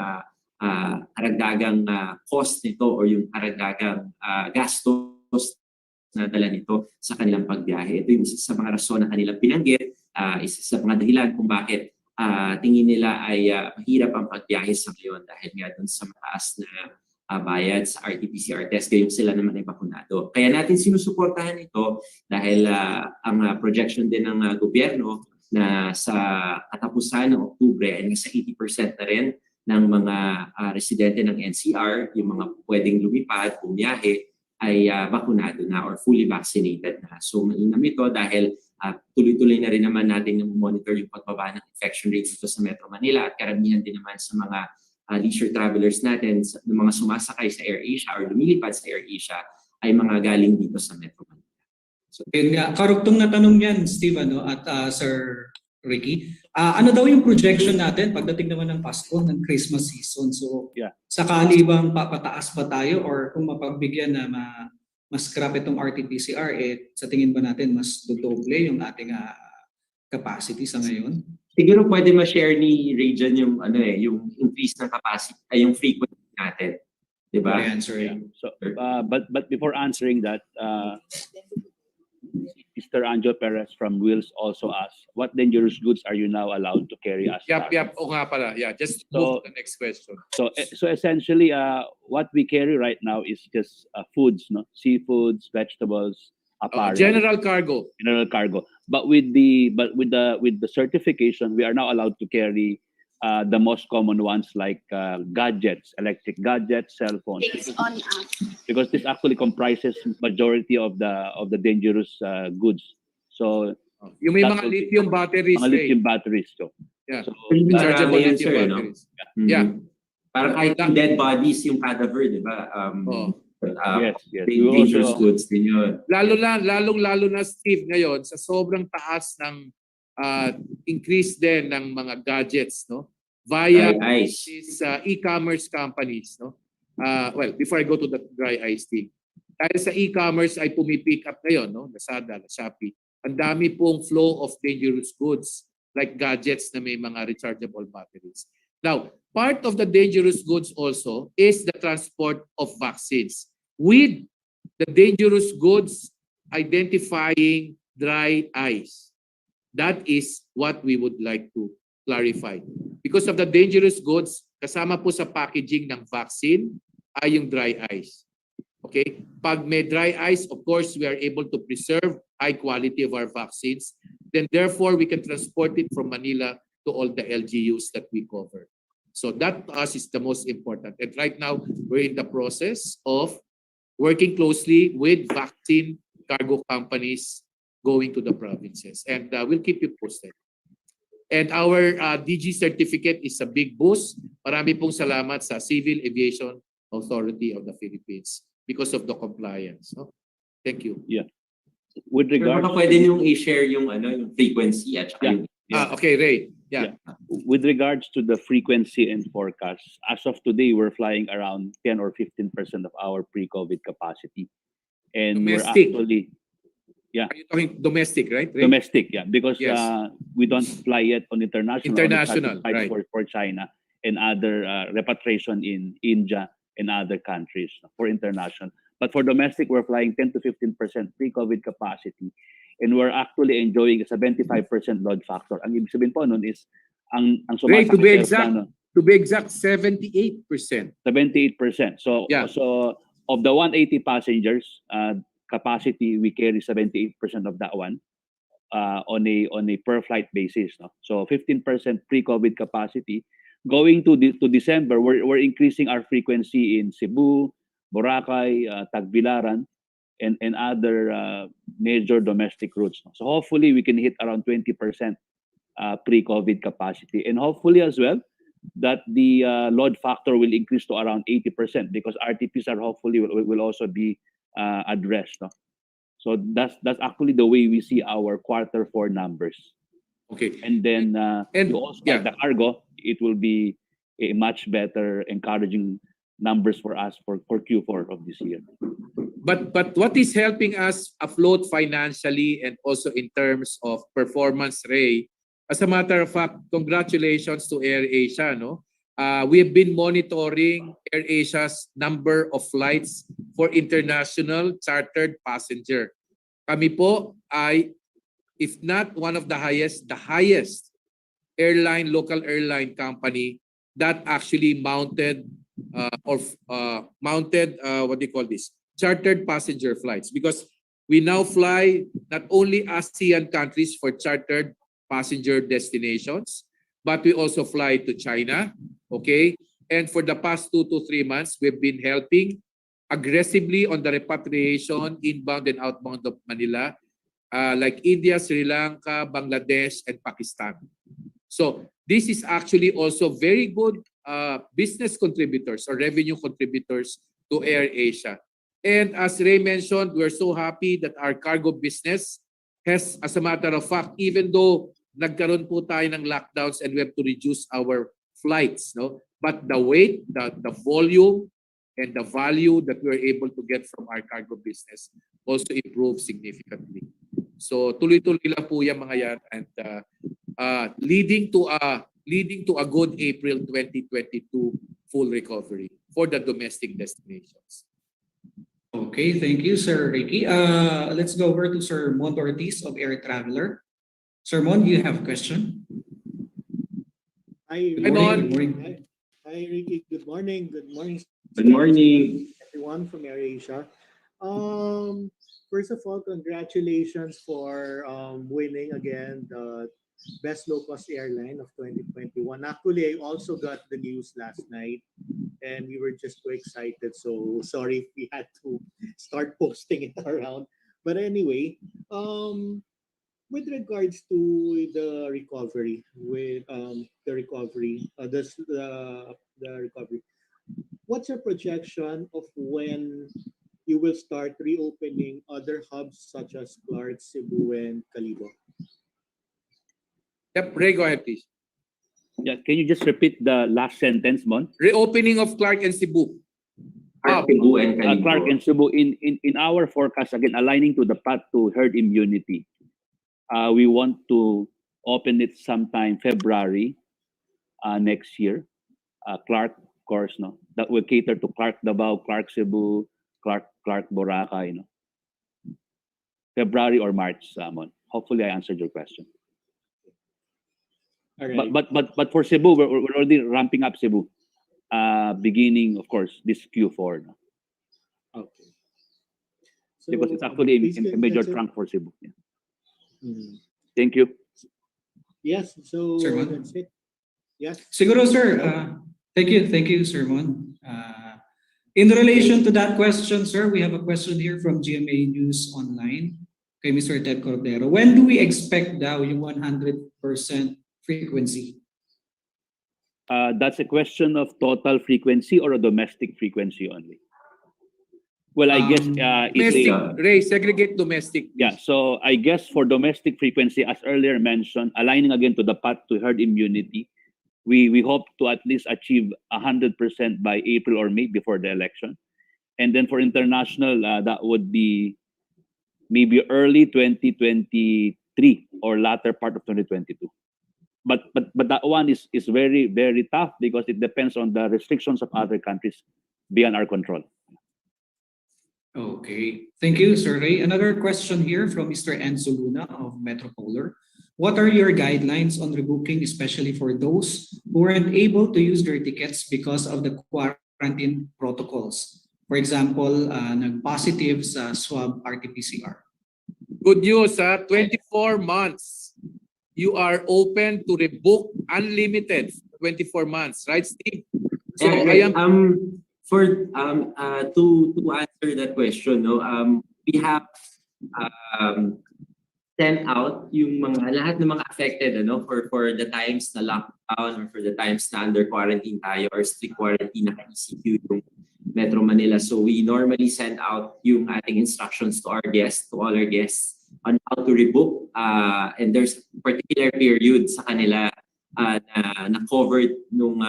karagdagang cost nito or yung karagdagang gastos na dala nito sa kanilang pagbiyahe. Ito yung isa sa mga rason na kanilang binanggit, isa sa mga dahilan kung bakit tingin nila ay mahirap ang pagbiyahe sa ngayon dahil nga dun sa mataas na bayad sa RT-PCR test, kayong sila naman ay bakunado. Kaya natin sinusuportahan ito dahil ang projection din ng gobyerno na sa katapusan ng Oktubre ay nasa 80% na rin ng mga residente ng NCR, yung mga pwedeng lumipad, bumiyahe, ay bakunado na or fully vaccinated na. So mainam ito dahil tuloy-tuloy na rin naman natin yung monitor yung pagbaba ng infection rates dito sa Metro Manila at karamihan din naman sa mga leisure travelers natin, ng mga sumasakay sa AirAsia or lumilipad sa AirAsia ay mga galing dito sa Metro Manila. So, karugtong na tanong yan, Steve at Sir Ricky. Ano daw yung projection natin pagdating naman ng Pasko, ng Christmas season? So, sakali bang papataas pa tayo or kung mapagbigyan na mas scrap itong RT-PCR, sa tingin ba natin mas dodoble yung ating capacity sa ngayon? Siguro pwede ma-share ni Rajan yung yung increase ng capacity ay yung frequency natin. 'Di ba? So but before answering that, Mr. Angel Perez from Wills also asked, what dangerous goods are you now allowed to carry as Yep. O nga pala. Yeah, just move to the next question. So essentially, what we carry right now is just foods, seafoods, vegetables, apparel. General cargo. But with the certification, we are now allowed to carry the most common ones like gadgets, electric gadgets, cell phones. Because this actually comprises majority of the dangerous goods. So yung may mga lithium batteries. Mga lithium batteries. Yeah. So, rechargeable lithium batteries. Yeah. Parang kahit yung dead bodies, yung cadaver, di ba? Yes. Dangerous goods din yun. Lalong-lalo na, Steve, ngayon, sa sobrang taas ng increase din ng mga gadgets, via these e-commerce companies, well, before I go to the dry ice thing, dahil sa e-commerce ay pumipick up ngayon, Lazada, Shopee, ang dami pong flow of dangerous goods like gadgets na may mga rechargeable batteries. Now, part of the dangerous goods also is the transport of vaccines with the dangerous goods identifying dry ice. That is what we would like to clarify. Because of the dangerous goods, kasama po sa packaging ng vaccine ay yung dry ice. Okay? Pag may dry ice, of course, we are able to preserve high quality of our vaccines. Then therefore, we can transport it from Manila to all the LGUs that we cover. So that to us is the most important. And right now, we're in the process of working closely with vaccine cargo companies going to the provinces. And we'll keep you posted. And our DG certificate is a big boost. Marami pong salamat sa Civil Aviation Authority of the Philippines because of the compliance. No? Thank you. Yeah. With Pero regards baka pwede niyong i-share yung yung frequency at saka yung Okay, Ray. Yeah. with regards to the frequency and forecast, as of today, we're flying around 10 or 15% of our pre-COVID capacity. And Domestic. we're actually Are you talking domestic, right? Ray? domestic, yeah, because Yes. we don't fly yet on international. International, Only fly right. for China and other repatriation in India and other countries for international. But for domestic, we're flying 10 to 15% pre-COVID capacity. And we're actually enjoying a 75% load factor. Ang ibig sabihin po nun is, ang Ray, to be sumasakay sa exact, aeroplano, 78%. 78%. So, Yeah. so of the 180 passengers, capacity, we carry 78% of that one on a per flight basis. No? So 15% pre-COVID capacity. Going to December, we're increasing our frequency in Cebu, Boracay, Tagbilaran, and other major domestic routes. So hopefully we can hit around 20% pre-COVID capacity, and hopefully as well that the load factor will increase to around 80% because RTPs are hopefully will also be addressed. No? So that's actually the way we see our Q4 numbers. Okay. And then And- you also have the cargo, it will be a much better encouraging numbers for us for Q4 of this year. But what is helping us afloat financially and also in terms of performance, Ray? As a matter of fact, congratulations to AirAsia. No, we have been monitoring AirAsia's number of flights for international chartered passenger. Kami po ay, if not one of the highest airline, local airline company that actually mounted what do you call this? Chartered passenger flights, because we now fly not only ASEAN countries for chartered passenger destinations, but we also fly to China, okay? And for the past 2 to 3 months, we've been helping aggressively on the repatriation inbound and outbound of Manila, like India, Sri Lanka, Bangladesh, and Pakistan. So this is actually also very good business contributors or revenue contributors to AirAsia. And as Ray mentioned, we're so happy that our cargo business has, as a matter of fact, even though nagkaroon po tayo ng lockdowns and we have to reduce our flights, no? But the weight, the volume, and the value that we're able to get from our cargo business also improved significantly. So tuloy-tuloy lang po yan mga yan, and leading to a good April 2022 full recovery for the domestic destinations. Okay, thank you, Sir Ricky. Let's go over to Sir Mon Ortiz of Air Traveler. Sir Mon, do you have a question? Hi, Hi, Mon. Good morning. Hi, Ricky. Good morning. Good morning. Good morning. Everyone from AirAsia. First of all, congratulations for winning again the Best Low-Cost Airline of 2021. Actually, I also got the news last night and we were just so excited. So sorry if we had to start posting it around. But anyway, with regards to the recovery, what's your projection of when you will start reopening other hubs such as Clark, Cebu, and Calibo? Yep, Ray, go ahead, please. Yeah, can you just repeat the last sentence, Mon? Reopening of Clark and Cebu. Cebu and Calibo. Clark and Cebu, in our forecast, again, aligning to the path to herd immunity, we want to open it sometime February next year. Clark, of course, no, that will cater to Clark Davao, Clark Cebu, Clark Boracay, February or March, Mon. Hopefully, I answered your question. All right. But for Cebu, we're already ramping up Cebu. beginning, of course, this Q4. No? Okay. So, Because it's actually please a major that's it. trunk for Cebu. Yeah. Mhm. Thank you. Yes, so Sir Mon? that's it. Yes. Siguro, sir. Thank you, Sir Mon. In relation to that question, sir, we have a question here from GMA News Online. Kay Mr. Ted Cordero. When do we expect daw yung 100% frequency? That's a question of total frequency or a domestic frequency only. Well, I guess it's Domestic, a, Ray, segregate domestic. yeah. So I guess for domestic frequency, as earlier mentioned, aligning again to the path to herd immunity, we hope to at least achieve 100% by April or May before the election, and then for international, that would be maybe early 2023 or latter part of 2022. But that one is very very tough because it depends on the restrictions of other countries beyond our control. Okay. Thank you, Sir Ray. Another question here from Mr. Enzo Luna of Metropolar. What are your guidelines on rebooking, especially for those who weren't able to use their tickets because of the quarantine protocols? For example, nag-positive sa swab RT-PCR. Good news, 24 months. You are open to rebook unlimited 24 months, right, Steve? So I am to answer that question, no, we have sent out yung mga lahat ng mga affected for the times na lockdown or for the times na under quarantine tayo or strict quarantine naka-ECQ yung Metro Manila. So we normally send out yung ating instructions to our guests, to all our guests on how to rebook, and there's particular period sa kanila na covered nung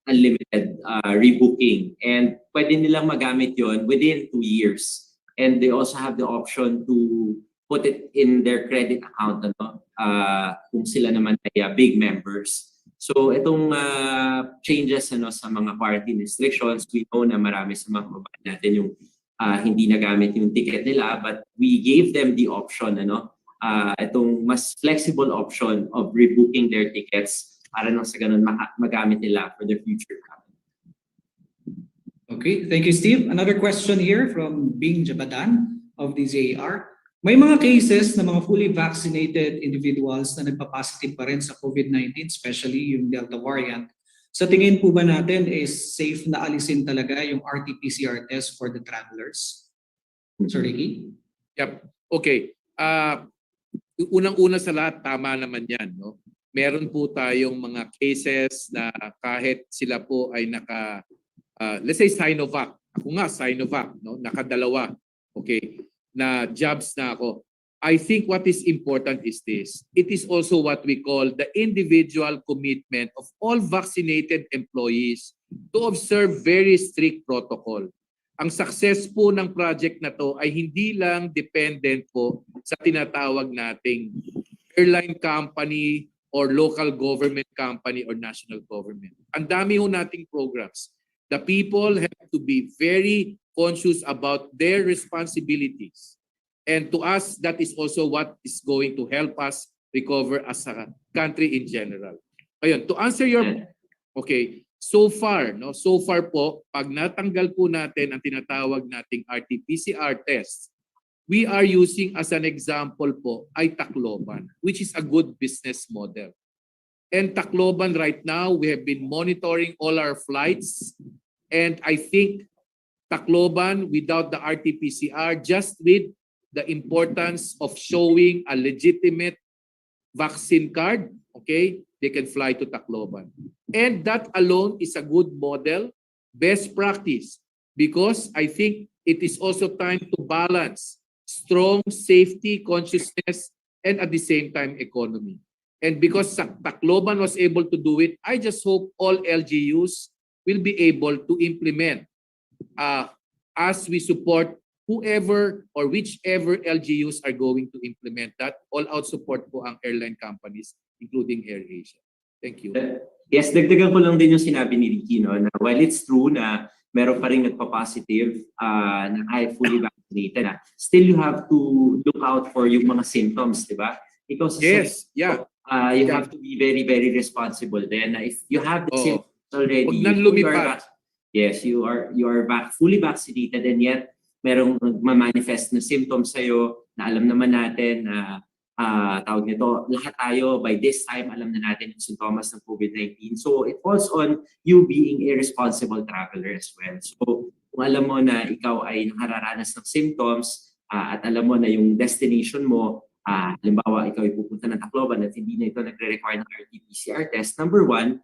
unlimited rebooking, and pwede nilang magamit yon within 2 years, and they also have the option to put it in their credit account kung sila naman ay big members. So itong changes sa mga quarantine restrictions, we know na marami sa mga kababayan natin yung hindi nagamit yung ticket nila, but we gave them the option itong mas flexible option of rebooking their tickets para nang sa ganun magamit nila for their future travel. Okay, thank you, Steve. Another question here from Bing Jabadan of the ZAR. May mga cases na mga fully vaccinated individuals na nagpa-positive pa rin sa COVID-19, especially yung Delta variant. Sa tingin po ba natin is safe na alisin talaga yung RT-PCR test for the travelers? Sir Ricky? Yep. Okay. Unang-una sa lahat, tama naman yan. No? Meron po tayong mga cases na kahit sila po ay let's say Sinovac. Ako nga, Sinovac. No? Nakadalawa. Okay. Na jobs na ako. I think what is important is this. It is also what we call the individual commitment of all vaccinated employees to observe very strict protocol. Ang success po ng project na to ay hindi lang dependent po sa tinatawag nating airline company or local government company or national government. Ang dami ho nating programs. The people have to be very conscious about their responsibilities. And to us, that is also what is going to help us recover as a country in general. Ayun, to answer your... Okay, so far po, pag natanggal po natin ang tinatawag nating RT-PCR test, we are using as an example po ay Tacloban, which is a good business model. And Tacloban right now, we have been monitoring all our flights. And I think Tacloban without the RT-PCR, just with the importance of showing a legitimate vaccine card, okay, they can fly to Tacloban. And that alone is a good model, best practice, because I think it is also time to balance strong safety consciousness and at the same time economy. And because Tacloban was able to do it, I just hope all LGUs will be able to implement as we support whoever or whichever LGUs are going to implement that. All-out support po ang airline companies, including AirAsia. Thank you. Yes, dagdagan ko lang din yung sinabi ni Ricky, no, na while it's true na meron pa rin nagpa-positive na kahit fully vaccinated, still you have to look out for yung mga symptoms, di ba? Ikaw sa Yes, yeah. You have to be very, very responsible then. If you have the symptoms already. Huwag nang You are lumipad. yes, you are fully vaccinated, and yet merong magma-manifest na symptoms sa'yo na alam naman natin na tawag nito, lahat tayo by this time alam na natin yung sintomas ng COVID-19. So it falls on you being a responsible traveler as well. So kung alam mo na ikaw ay nakararanas ng symptoms at alam mo na yung destination mo, halimbawa ikaw ay pupunta ng Tacloban at hindi na ito nagre-require ng RT-PCR test, number one,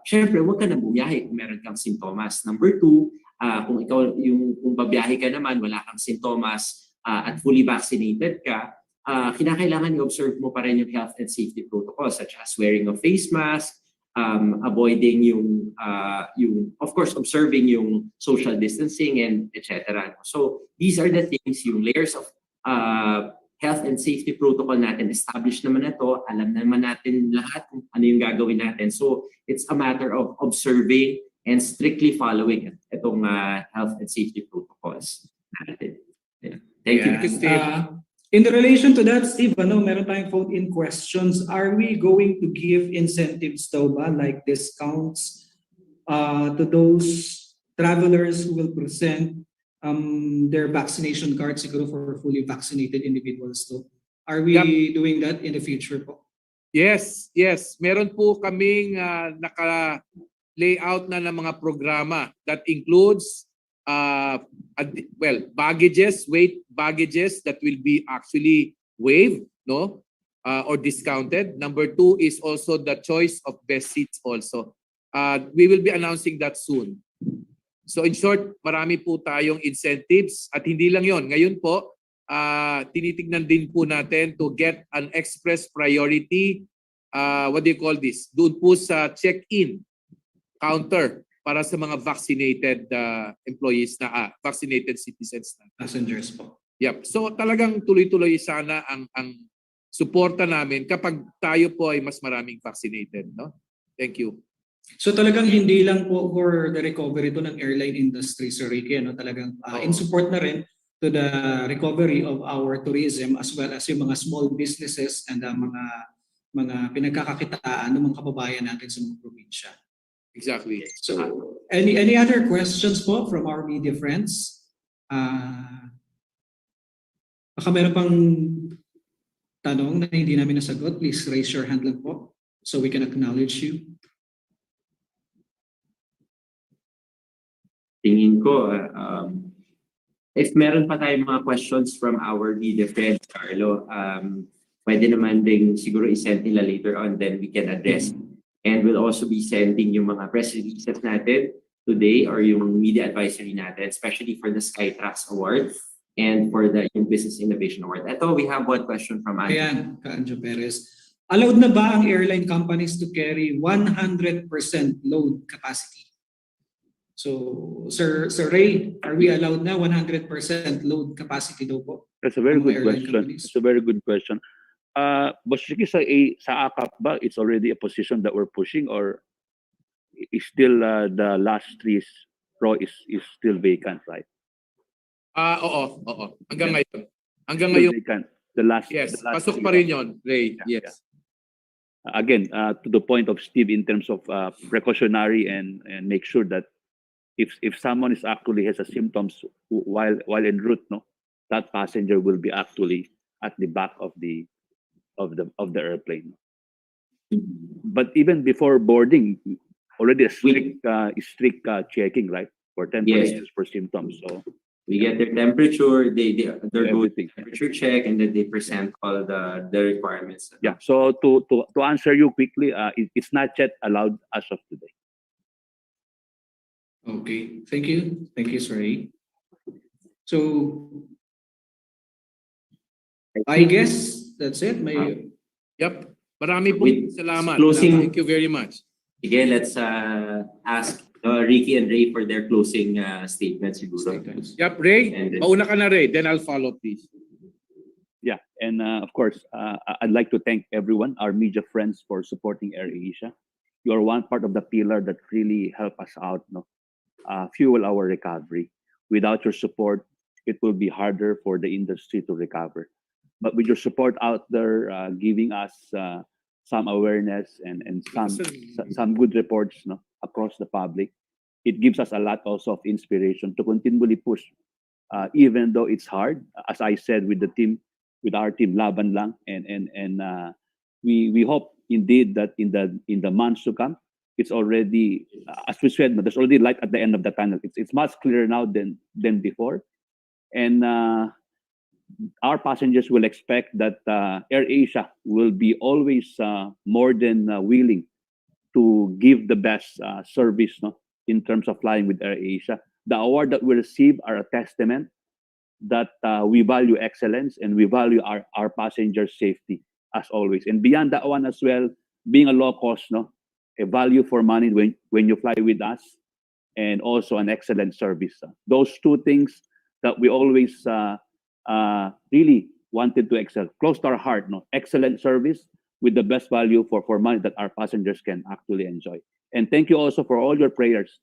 syempre huwag ka na bumiyahe kung meron kang sintomas. Number two, kung ikaw kung babiyahe ka naman, wala kang sintomas at fully vaccinated ka, kinakailangan i-observe mo pa rin yung health and safety protocols such as wearing of face mask, avoiding yung of course observing yung social distancing and etc. So these are the things, yung layers of health and safety protocol natin, established naman na to, alam naman natin lahat kung ano yung gagawin natin. So it's a matter of observing and strictly following itong health and safety protocols natin. Yeah. Thank you, Steve. In the relation to that, Steve, meron tayong phone-in questions. Are we going to give incentives daw ba, like discounts to those travelers who will present their vaccination cards siguro for fully vaccinated individuals too? Are we doing that in the future po? Yes. Meron po kaming naka-layout na ng mga programa that includes weight baggages that will be actually waived, no? Or discounted. Number two is also the choice of best seats also. We will be announcing that soon. So in short, marami po tayong incentives at hindi lang yon. Ngayon po, tinitignan din po natin to get an express priority, what do you call this? Doon po sa check-in counter para sa mga vaccinated employees na vaccinated citizens na. Passengers po. Yep. So talagang tuloy-tuloy sana ang suporta namin kapag tayo po ay mas maraming vaccinated, no? Thank you. So talagang hindi lang po for the recovery to ng airline industry, Sir Ricky, talagang in support na rin to the recovery of our tourism as well as yung mga small businesses and mga pinagkakakitaan ng mga kababayan natin sa mga probinsya. Exactly. So any other questions po from our media friends? Baka meron pang tanong na hindi namin nasagot, please raise your hand lang po so we can acknowledge you. Tingin ko, if meron pa tayong mga questions from our media friends, Carlo, pwede naman ding siguro isend nila later on, then we can address. And we'll also be sending yung mga press releases natin today or yung media advisory natin, especially for the SkyTrax Award and for the Business Innovation Award. Ito, we have one question from Anjo. Ayan, Ka-Anjo Perez. Allowed na ba ang airline companies to carry 100% load capacity? So, Sir Ray, are we allowed na 100% load capacity daw po? That's a very Ang mga good airline question. companies. It's a very good question. Boss Ricky, sa AKAP ba, it's already a position that we're pushing, or is still the last three row is still vacant, right? Oo. Hanggang ngayon. Hanggang Still ngayon. vacant. The last Pasok three pa rows. rin yun, Ray. Yeah, Yes. Again, to the point of Steve in terms of precautionary and make sure that if someone is actually has a symptoms while en route, no, that passenger will be actually at the back of the airplane. But even before boarding, already a strict checking, right, for temperatures, for symptoms. So we get their temperature, they're going everything. temperature check, and then they present all the requirements. Yeah. So to answer you quickly, it's not yet allowed as of today. Okay, thank you, Sir Ray. So, I guess that's it. Yep. Marami po salamat. Closing. Thank you very much. Again, let's ask Ricky and Ray for their closing statements. Siguro. Yep, Ray. Mauna ka na, Ray. Then I'll follow, please. Yeah, and of course, I'd like to thank everyone, our media friends, for supporting AirAsia. You are one part of the pillar that really help us out, no, fuel our recovery. Without your support, it will be harder for the industry to recover. But with your support out there, giving us some awareness and some good reports, no, across the public. It gives us a lot also of inspiration to continually push, even though it's hard. As I said with the team, with our team, laban lang, and we hope indeed that in the months to come, it's already, as we said, there's already light at the end of the tunnel. It's much clearer now than before, and our passengers will expect that AirAsia will be always more than willing to give the best service, no, in terms of flying with AirAsia. The award that we receive are a testament that we value excellence and we value our passengers' safety as always. And beyond that one as well, being a low cost, no, a value for money when you fly with us, and also an excellent service. Those two things that we always really wanted to excel, close to our heart, no, excellent service with the best value for money that our passengers can actually enjoy. And thank you also for all your prayers.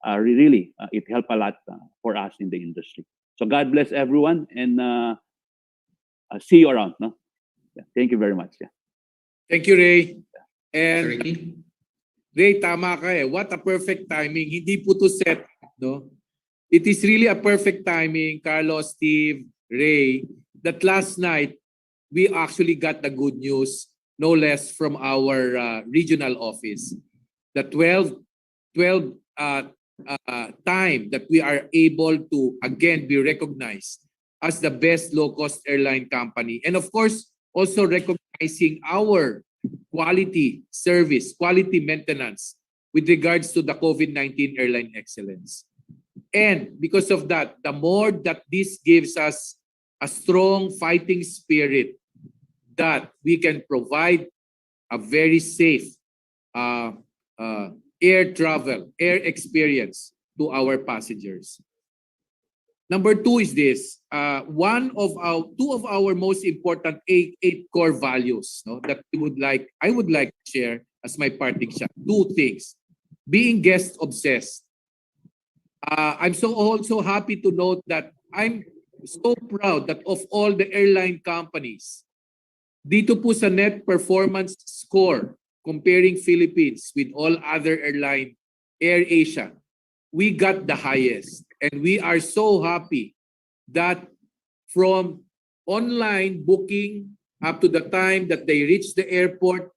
Really, it helped a lot for us in the industry. So God bless everyone, and see you around. No, yeah, thank you very much. Yeah. Thank you, Ray. Sir And Ricky? Ray, tama ka eh. What a perfect timing. Hindi po to set, no? It is really a perfect timing, Carlos, Steve, Ray, that last night we actually got the good news, no less from our regional office. The 12 time that we are able to again be recognized as the best low-cost airline company. And of course, also recognizing our quality service, quality maintenance with regards to the COVID-19 airline excellence. And because of that, the more that this gives us a strong fighting spirit that we can provide a very safe air travel, air experience to our passengers. Number two is this, two of our most important eight core values, no, that I would like to share as my parting shot. Two things: being guest obsessed. I'm also happy to note that I'm so proud that of all the airline companies, dito po sa net performance score, comparing Philippines with all other airline, AirAsia, we got the highest. And we are so happy that from online booking up to the time that they reach the airport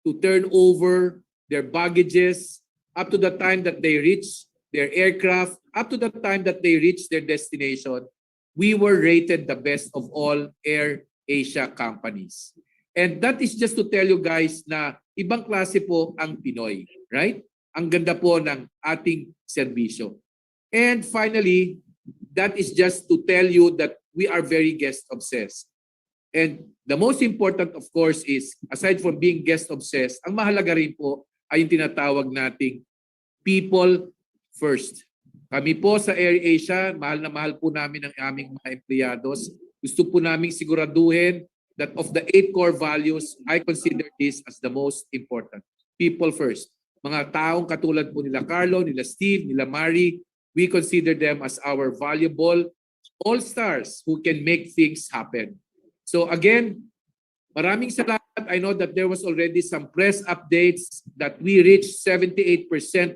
to turn over their baggages, up to the time that they reach their aircraft, up to the time that they reach their destination, we were rated the best of all AirAsia companies. And that is just to tell you guys na ibang klase po ang Pinoy, right? Ang ganda po ng ating serbisyo. And finally, that is just to tell you that we are very guest obsessed. And the most important, of course, is aside from being guest obsessed, ang mahalaga rin po ay yung tinatawag nating people first. Kami po sa AirAsia, mahal na mahal po namin ang aming mga empleyados. Gusto po namin siguraduhin that of the 8 core values, I consider this as the most important. People first. Mga taong katulad po nila Carlo, nila Steve, nila Mari, we consider them as our valuable all-stars who can make things happen. So again, maraming salamat. I know that there was already some press updates that we reached 78%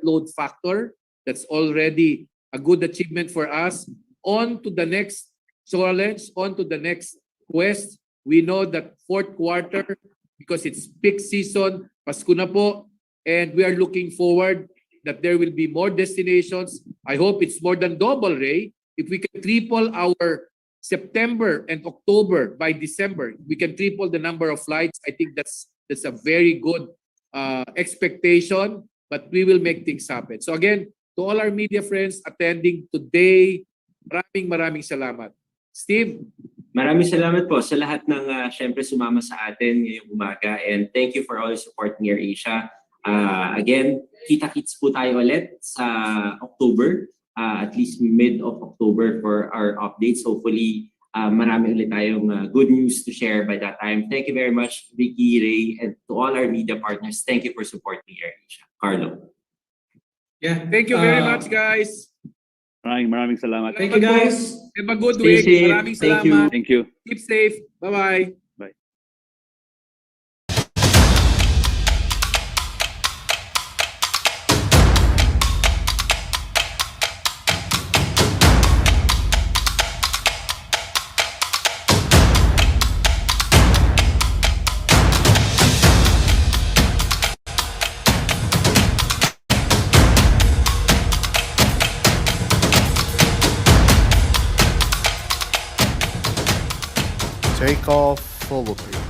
load factor. That's already a good achievement for us. On to the next challenge, on to the next quest. We know that fourth quarter, because it's peak season, Pasko na po, and we are looking forward that there will be more destinations. I hope it's more than double, Ray. If we can triple our September and October by December, we can triple the number of flights. I think that's a very good expectation, but we will make things happen. So again, to all our media friends attending today, maraming salamat. Steve? Maraming salamat po sa lahat ng syempre sumama sa atin ngayong umaga, and thank you for all your support near Asia. Again, kita-kits po tayo ulit sa October, at least mid of October for our updates. Hopefully, marami ulit tayong good news to share by that time. Thank you very much, Ricky, Ray, and to all our media partners. Thank you for supporting AirAsia. Carlo. Yeah. Thank you very much, guys. Maraming salamat. Thank you, guys. Have a good Stay week. safe. Maraming Thank you. salamat. Thank you. Keep safe. Bye-bye. Takeoff Philippines.